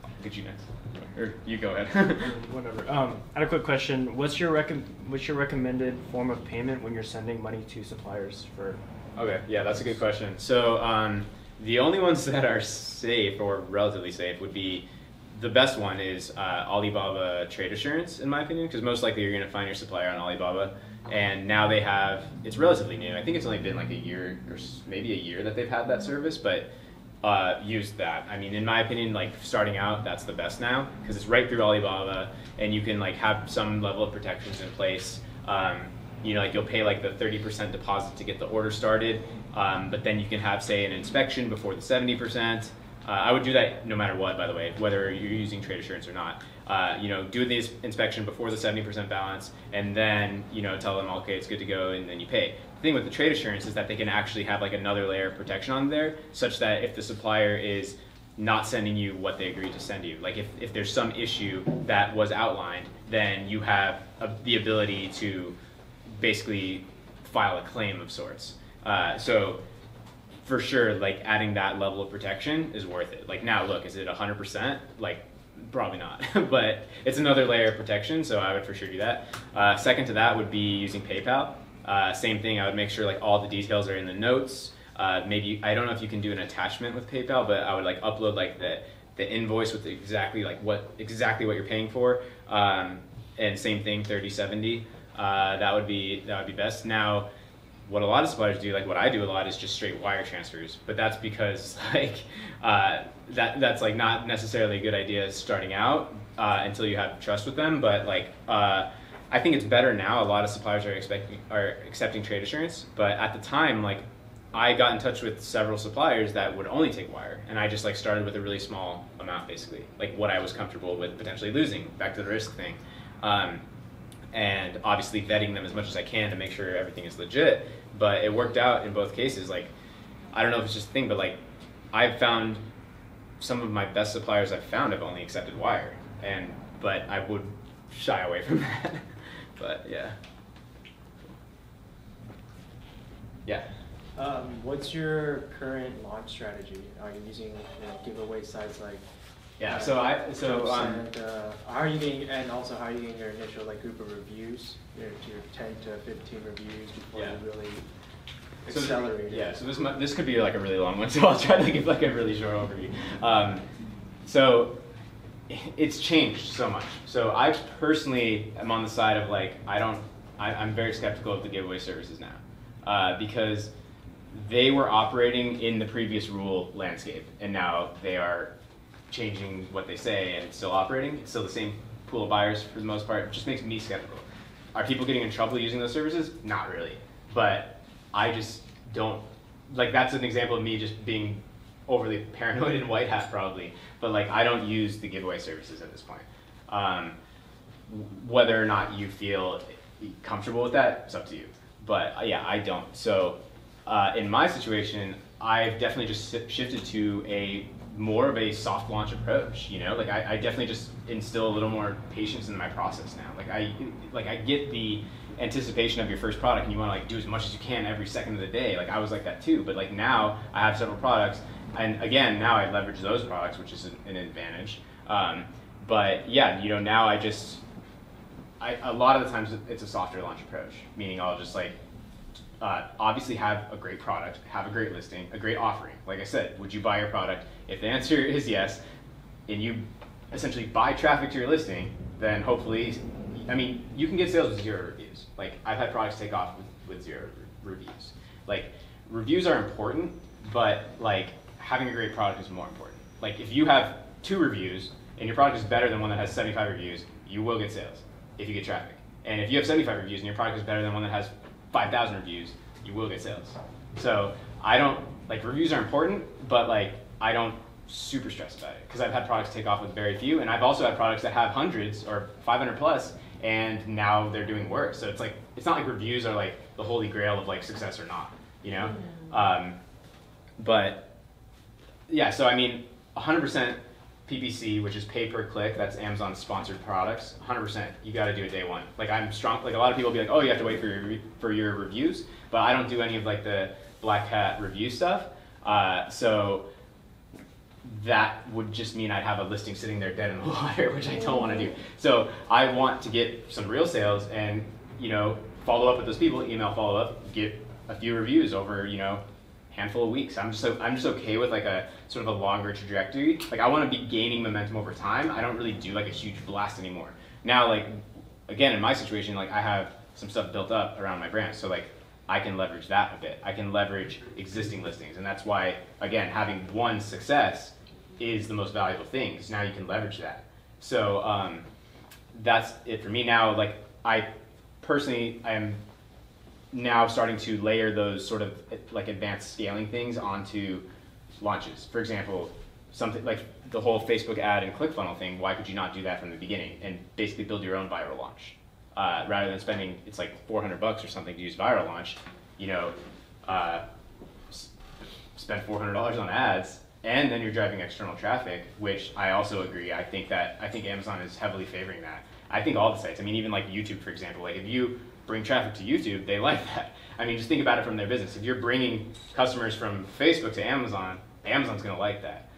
I'll get you next. Or you go ahead. Whatever. I had a quick question. What's your recommended form of payment when you're sending money to suppliers for? Okay, yeah, that's a good question. So the only ones that are safe or relatively safe would be, the best one is Alibaba Trade Assurance, in my opinion, because most likely you're going to find your supplier on Alibaba. And now they have, it's relatively new. I think it's only been like a year or maybe a year that they've had that service, but use that. I mean, in my opinion, like starting out, that's the best now because it's right through Alibaba, and you can like have some level of protections in place. You know, like you'll pay like the 30% deposit to get the order started, but then you can have, say, an inspection before the 70%. I would do that no matter what, by the way, whether you're using trade assurance or not. You know, do the inspection before the 70% balance, and then, you know, tell them, okay, it's good to go, and then you pay. The thing with the trade assurance is that they can actually have like another layer of protection on there, such that if the supplier is not sending you what they agreed to send you, like if there's some issue that was outlined, then you have the ability to basically file a claim of sorts. So for sure, like adding that level of protection is worth it. Like now, look, is it 100%? Like probably not, but it's another layer of protection, so I would for sure do that. Second to that would be using PayPal. Same thing, I would make sure like all the details are in the notes. Maybe, I don't know if you can do an attachment with PayPal, but I would like upload like the invoice with exactly what you're paying for. And same thing, 30/70. That would be best. Now, what a lot of suppliers do, like what I do a lot, is just straight wire transfers. But that's because like that's like not necessarily a good idea starting out until you have trust with them. But like I think it's better now. A lot of suppliers are accepting trade assurance. But at the time, like I got in touch with several suppliers that would only take wire, and I just like started with a really small amount, basically, like what I was comfortable with potentially losing. Back to the risk thing. And obviously vetting them as much as I can to make sure everything is legit. But it worked out in both cases. Like, I don't know if it's just a thing, but like, I've found some of my best suppliers I've found have only accepted wire, but I would shy away from that. But yeah. Yeah. What's your current launch strategy? Are you using giveaway sites like? Yeah. How are you getting, and also how are you getting your initial like group of reviews, your 10 to 15 reviews before you really accelerate? Yeah. So this could be like a really long one, so I'll try to give like a really short overview. So it's changed so much. So I personally am on the side of like, I'm very skeptical of the giveaway services now, because they were operating in the previous rule landscape, and now they are changing what they say, and it's still operating. It's still the same pool of buyers for the most part. It just makes me skeptical. Are people getting in trouble using those services? Not really. But I just don't, like, that's an example of me just being overly paranoid and white hat probably. But like, I don't use the giveaway services at this point. Whether or not you feel comfortable with that, it's up to you. But yeah, I don't. So in my situation, I've definitely just shifted to more of a soft launch approach. You know, like I definitely just instill a little more patience in my process now. Like I get the anticipation of your first product, and you want to like do as much as you can every second of the day. Like I was like that too. But like now I have several products, and again now I leverage those products, which is an advantage. But yeah, you know, now a lot of the times it's a softer launch approach, meaning I'll just like obviously have a great product, have a great listing, a great offering. Like I said, would you buy your product? If the answer is yes, and you essentially buy traffic to your listing, then hopefully, I mean, you can get sales with 0 reviews. Like I've had products take off with 0 reviews. Like reviews are important, but like having a great product is more important. Like if you have 2 reviews and your product is better than one that has 75 reviews, you will get sales if you get traffic. And if you have 75 reviews and your product is better than one that has 5,000 reviews, you will get sales. So I don't, like reviews are important, but like I don't super stress about it because I've had products take off with very few, and I've also had products that have hundreds or 500 plus, and now they're doing worse. So it's like, it's not like reviews are like the holy grail of like success or not, you know? But yeah, so I mean, 100% PPC, which is pay per click, that's Amazon sponsored products, 100%, you gotta do it day one. Like I'm strong, like a lot of people will be like, oh, you have to wait for your reviews, but I don't do any of like the black hat review stuff. So that would just mean I'd have a listing sitting there dead in the water, which I don't want to do. So I want to get some real sales and, you know, follow up with those people, email follow up, get a few reviews over, you know, handful of weeks. I'm just okay with like a sort of a longer trajectory. Like I want to be gaining momentum over time. I don't really do like a huge blast anymore. Now, like, again, in my situation, like I have some stuff built up around my brand. So like I can leverage that a bit. I can leverage existing listings. And that's why, again, having one success is the most valuable thing, because now you can leverage that. So that's it for me now. Like I personally, I am now starting to layer those sort of like advanced scaling things onto launches. For example, something like the whole Facebook ad and ClickFunnels thing, why could you not do that from the beginning and basically build your own viral launch? Rather than spending, it's like $400 or something to use viral launch, you know, spend $400 on ads, and then you're driving external traffic, which I also agree. I think Amazon is heavily favoring that. I think all the sites, I mean, even like YouTube, for example, like if you bring traffic to YouTube, they like that. I mean, just think about it from their business. If you're bringing customers from Facebook to Amazon, Amazon's gonna like that.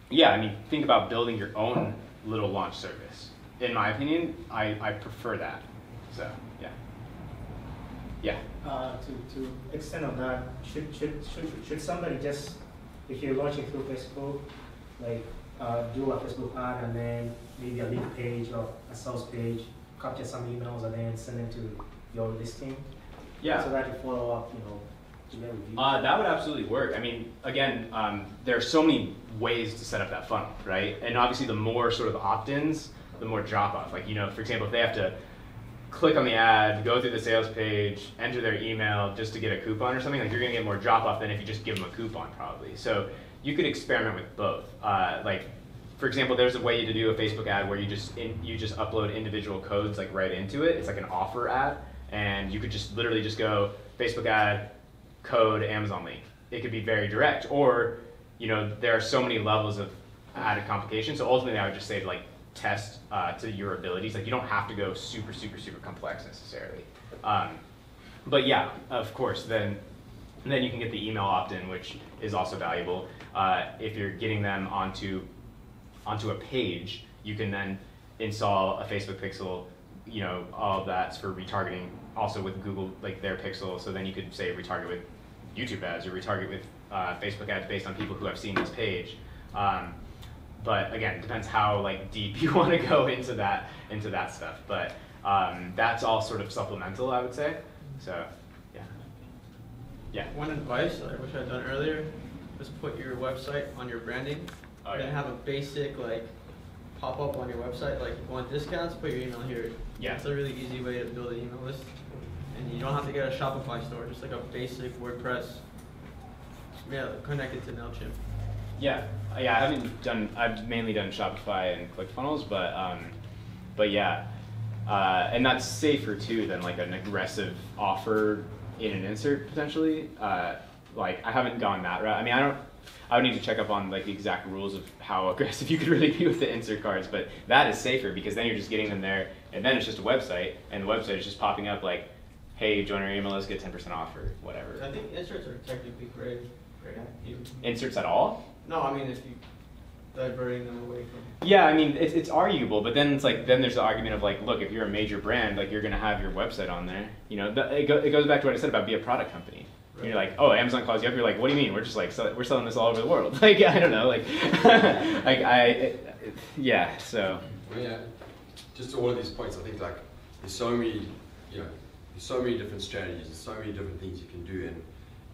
Yeah, I mean, think about building your own little launch service. In my opinion, I prefer that. So, yeah. Yeah. To extend on that, should somebody just, if you're launching through Facebook, like do a Facebook ad and then maybe a link page or a sales page, capture some emails and then send them to your listing? Yeah. So that you follow up, you know, to get reviews? That would absolutely work. I mean, again, there are so many ways to set up that funnel, right? And obviously the more sort of opt-ins, the more drop-off. Like, you know, for example, if they have to click on the ad, go through the sales page, enter their email just to get a coupon or something, like you're gonna get more drop-off than if you just give them a coupon probably. So you could experiment with both. Like, for example, there's a way to do a Facebook ad where you just upload individual codes like right into it. It's like an offer ad, and you could just literally just go Facebook ad, code, Amazon link. It could be very direct, or you know, there are so many levels of added complication. So ultimately, I would just say like test to your abilities. Like you don't have to go super complex necessarily. But yeah, of course, then you can get the email opt-in, which is also valuable. If you're getting them onto a page, you can then install a Facebook pixel, you know, all of that's for retargeting, also with Google, like their pixel, so then you could say retarget with YouTube ads or retarget with Facebook ads based on people who have seen this page. But again, it depends how like deep you want to go into that stuff. But that's all sort of supplemental, I would say. So yeah. Yeah. One advice that I wish I'd done earlier was put your website on your branding. Oh, and yeah. have a basic like pop up on your website, like you want discounts, put your email here. Yeah. It's a really easy way to build an email list. And you don't have to get a Shopify store, just like a basic WordPress. Yeah, connected to MailChimp. Yeah, I've mainly done Shopify and ClickFunnels, but yeah, and that's safer too than like an aggressive offer in an insert potentially. Like I haven't gone that route. I mean, I would need to check up on like the exact rules of how aggressive you could really be with the insert cards, but that is safer because then you're just getting them there, and then it's just a website, and the website is just popping up like, hey, join our email list, get 10% off or whatever. I think inserts are technically great. Inserts at all? No, I mean if you diverting them away from. Yeah, I mean it's arguable, but then it's like then there's the argument of like, look, if you're a major brand, like you're gonna have your website on there. You know, it goes back to what I said about be a product company. Right. You're like, oh, Amazon calls you up. You're like, what do you mean? We're just like we're selling this all over the world. Like I don't know, like yeah. So. Well, yeah, just to all of these points, I think like there's so many, there's so many different strategies, there's so many different things you can do,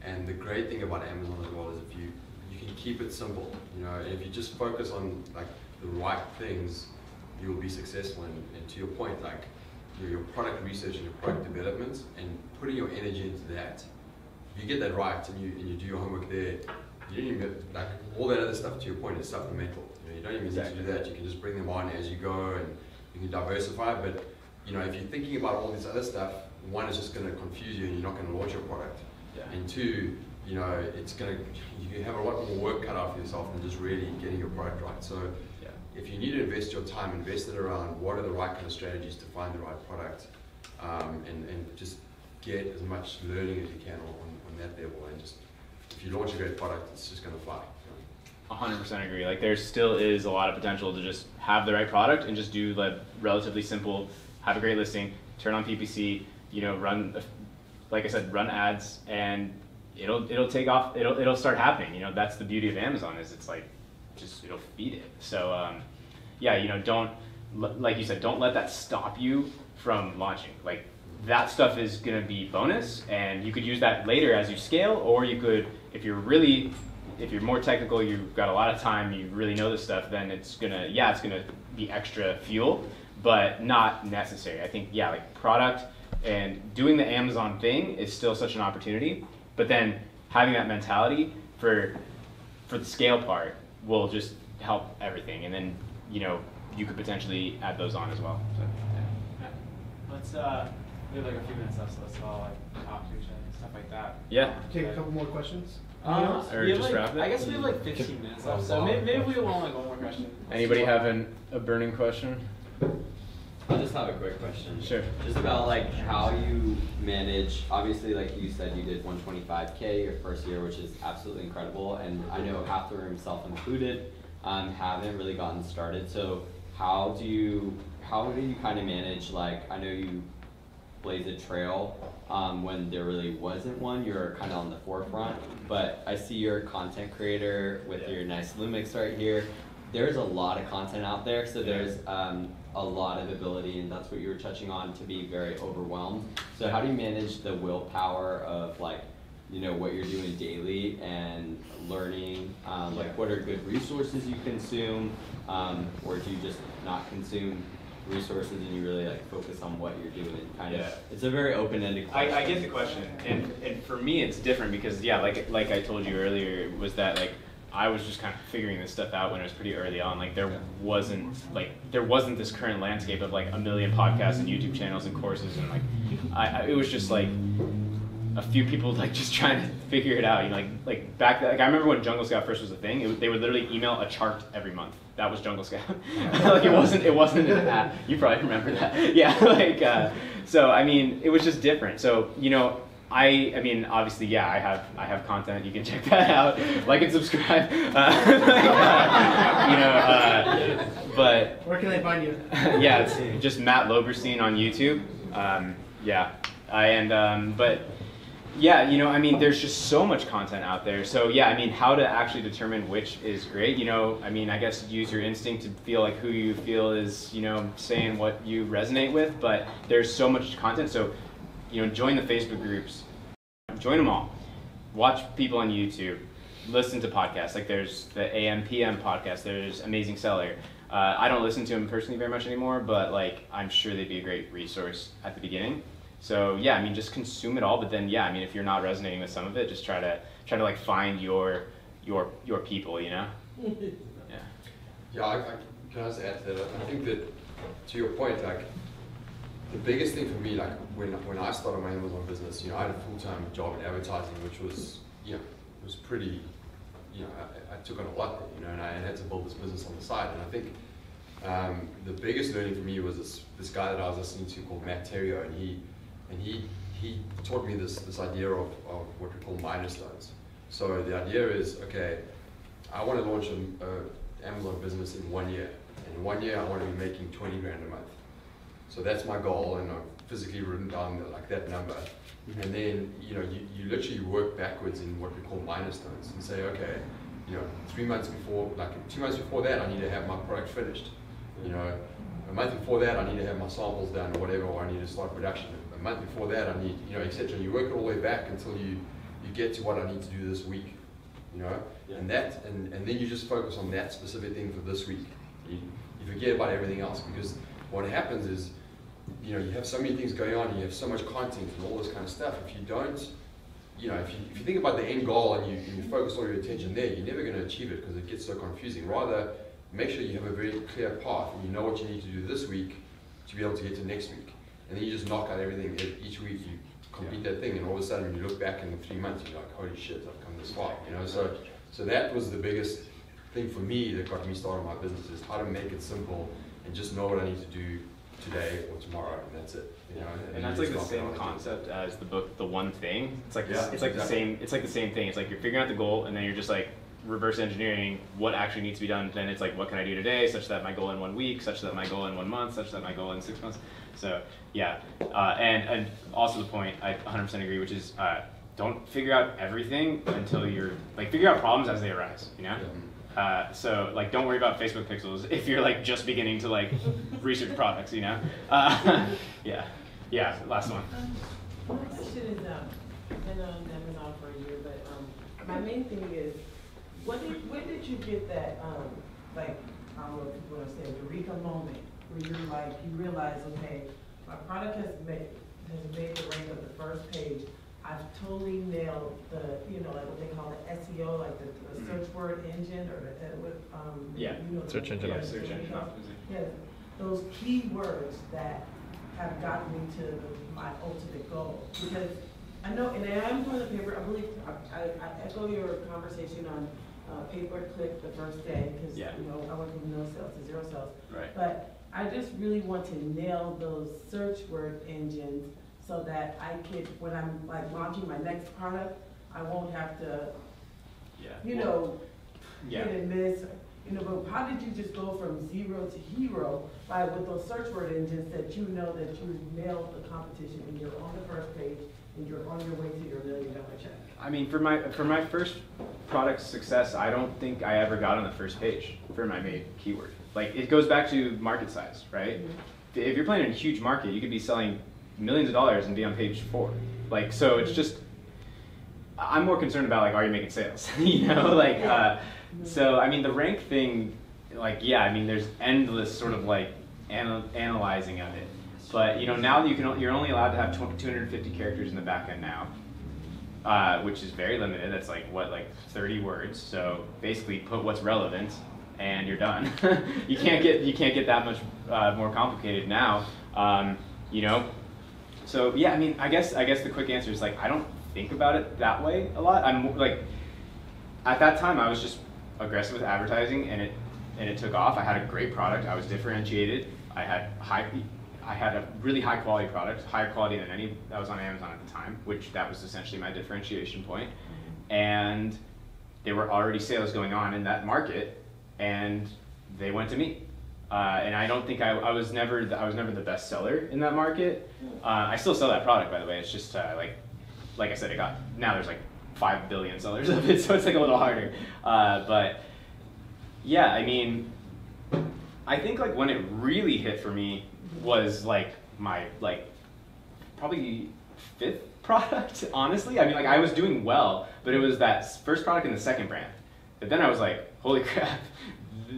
and the great thing about Amazon as well is if you can keep it simple, and if you just focus on like the right things, you will be successful. And to your point, like your product research and your product development and putting your energy into that, if you get that right and you do your homework there, you don't even get, like all that other stuff to your point is supplemental. You don't even need to do that. You can just bring them on as you go and you can diversify. But if you're thinking about all this other stuff, one is just going to confuse you and you're not going to launch your product. Yeah. And two, it's going to, you have a lot more work cut out for yourself than just really getting your product right. So if you need to invest your time, invest it around what are the right kind of strategies to find the right product, and just get as much learning as you can on that level. And just, if you launch a great product, it's just going to fly. 100% agree. Like there still is a lot of potential to just have the right product and just do like relatively simple, have a great listing, turn on PPC, run, like I said, run ads, and it'll take off. It'll start happening. That's the beauty of Amazon is it's like just it'll feed it. So don't, like you said, don't let that stop you from launching. Like that stuff is gonna be bonus, and you could use that later as you scale, or you could, if you're more technical, you've got a lot of time, you really know this stuff, then it's gonna be extra fuel, but not necessary. I think like product and doing the Amazon thing is still such an opportunity, but then having that mentality for the scale part will just help everything, and then you could potentially add those on as well. So, yeah. Let's we have like a few minutes left, so let's all like talk to each other and stuff like that. Yeah. Take a couple more questions. Or just wrap it? I guess we have like 15 minutes left, so maybe we will like one more question. Anybody have a burning question? I just have a quick question. Sure. Just about like how you manage, obviously like you said you did 125K your first year, which is absolutely incredible, and I know half the room, self included, haven't really gotten started. So how do you kind of manage, like I know you blaze a trail when there really wasn't one, you're kind of on the forefront, but I see you're a content creator with your nice Lumix right here. There's a lot of content out there, so there's a lot of ability, and that's what you were touching on, to be very overwhelmed. So how do you manage the willpower of like, what you're doing daily and learning, like what are good resources you consume, or do you just not consume resources and you really like focus on what you're doing? Kind of, it's a very open-ended question. I get the question, and for me it's different because like I told you earlier, was that like I was just kind of figuring this stuff out when it was pretty early on. Like there wasn't this current landscape of like a million podcasts and YouTube channels and courses, and like it was just like a few people like just trying to figure it out. Like back then, like I remember when Jungle Scout first was a thing. They would literally email a chart every month. That was Jungle Scout. Like it wasn't an app. You probably remember that. Yeah. So I mean, it was just different. So I mean, obviously, I have content. You can check that out. Like and subscribe. But where can they find you? Yeah, it's just Matt Loberstein on YouTube. But Yeah, you know, I mean, there's just so much content out there. So yeah, I mean, how to actually determine which is great, you know, I mean, I guess use your instinct to feel like who you feel is, you know, saying what you resonate with, but there's so much content. So, you know, join the Facebook groups, join them all, watch people on YouTube, listen to podcasts. Like there's the AM PM podcast, there's Amazing Seller. I don't listen to them personally very much anymore, but like, I'm sure they'd be a great resource at the beginning. So yeah, I mean, just consume it all. But then yeah, I mean, if you're not resonating with some of it, just try to like find your people, you know. Yeah. Yeah, I can I just add to that? I think that to your point, like the biggest thing for me, like when I started my Amazon business, you know, I had a full-time job in advertising, which was, you know, it was pretty, you know, I took on a lot there, you know, and I had to build this business on the side. And I think the biggest learning for me was this guy that I was listening to called Matt Terrio, and he taught me this idea of what we call milestones. So the idea is, okay, I want to launch an Amazon business in 1 year. And in 1 year, I want to be making 20 grand a month. So that's my goal, and I've physically written down like that number. And then, you know, you literally work backwards in what we call milestones and say, okay, you know, 3 months before, like 2 months before that, I need to have my product finished. You know, a month before that, I need to have my samples done or whatever, or I need to start production. A month before that, I need, you know, etc. You work it all the way back until you get to what I need to do this week, you know, and then you just focus on that specific thing for this week. You forget about everything else, because what happens is, you know, you have so many things going on, and you have so much content and all this kind of stuff. If you don't, you know, if you think about the end goal and you focus all your attention there, you're never going to achieve it because it gets so confusing. Rather, make sure you have a very clear path and you know what you need to do this week to be able to get to next week. And then you just knock out everything each week. You complete that thing, and all of a sudden, when you look back in 3 months, you're like, holy shit, I've come this far. You know, so that was the biggest thing for me that got me started my business, is how to make it simple and just know what I need to do today or tomorrow, and that's it. You know, and that's like the same concept as the book, The One Thing. It's like it's like the same. It's like the same thing. It's like you're figuring out the goal, and then you're just like reverse engineering what actually needs to be done. Then it's like, what can I do today, such that my goal in 1 week, such that my goal in 1 month, such that my goal in 6 months. So yeah, and also the point I 100% agree, which is don't figure out everything until you're like figure out problems as they arise. You know. So like, don't worry about Facebook pixels if you're like just beginning to like research products, you know. Yeah. Last one. My question is, been on Amazon for a year, but my main thing is, when did you get that like, I don't know if people understand, eureka moment where you're like, you realize, okay, my product has made the rank of the first page. I've totally nailed the, you know, like what they call the SEO, like the search word engine, or you know, search engine optimization. Yeah, those keywords that have gotten me to my ultimate goal. Because I know, and I am doing the paper. I believe I echo your conversation on pay-per-click the first day, because you know, I went from no sales to 0 sales. Right. But I just really want to nail those search word engines, so that I could, when I'm like launching my next product, I won't have to, you know, hit and miss. You know, but how did you just go from 0 to hero with those search word engines that you know that you nailed the competition and you're on the first page and you're on your way to your $1 million check? I mean, for my first product success, I don't think I ever got on the first page for my main keyword. Like, it goes back to market size, right? If you're playing in a huge market, you could be selling millions of dollars and be on page 4. Like, so it's just, I'm more concerned about like, are you making sales? You know, like, so I mean, the rank thing, like, yeah, I mean, there's endless sort of like analyzing of it. But you know, now you're only allowed to have 250 characters in the back end now, which is very limited. That's like what, like 30 words. So basically, put what's relevant, and you're done. you can't get that much more complicated now. You know. So yeah, I mean, I guess the quick answer is like, I don't think about it that way a lot. I'm like, at that time I was just aggressive with advertising, and it took off. I had a great product. I was differentiated. I had a really high quality product, higher quality than any that was on Amazon at the time, which that was essentially my differentiation point. And there were already sales going on in that market, and they went to me. And I don't think I was never the best seller in that market. I still sell that product, by the way. It's just like like I said, now there's like 5 billion sellers of it, so it's like a little harder. But yeah, I mean, I think like when it really hit for me was like my probably 5th product, honestly. I mean, like I was doing well, but it was that first product in the second brand. But then I was like, holy crap,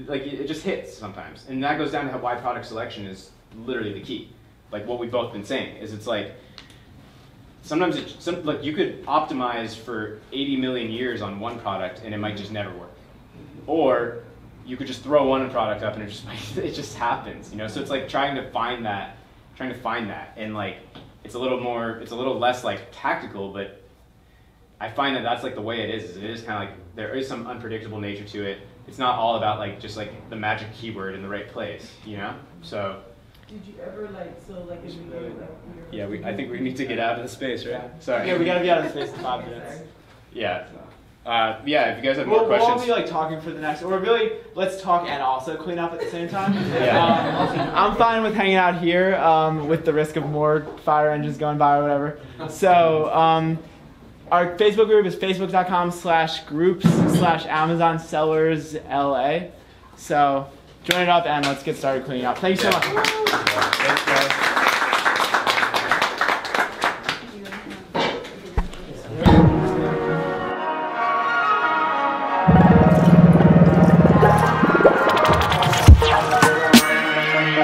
like it just hits sometimes. And that goes down to why product selection is literally the key. Like what we've both been saying is it's like, sometimes like you could optimize for 80 million years on one product and it might just never work. Or you could just throw one product up and it just happens, you know? So it's like trying to find that, and like, it's a little less like tactical, but I find that that's like the way it is. It is kind of like, there is some unpredictable nature to it. It's not all about like, just like the magic keyword in the right place, you know? So. Did you ever if you go Yeah, I think we need to get out of the space, right? Sorry. Yeah, we gotta be out of the space in 5 minutes. Yeah. Yeah, if you guys have more questions. We'll all be like talking for the next, or really, let's talk and also clean up at the same time. Yeah. I'm fine with hanging out here with the risk of more fire engines going by or whatever. So our Facebook group is facebook.com/groups/Amazon Sellers LA. So join it up and let's get started cleaning up. Thank you so much. Thanks, guys.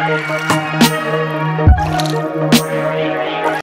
Thank you.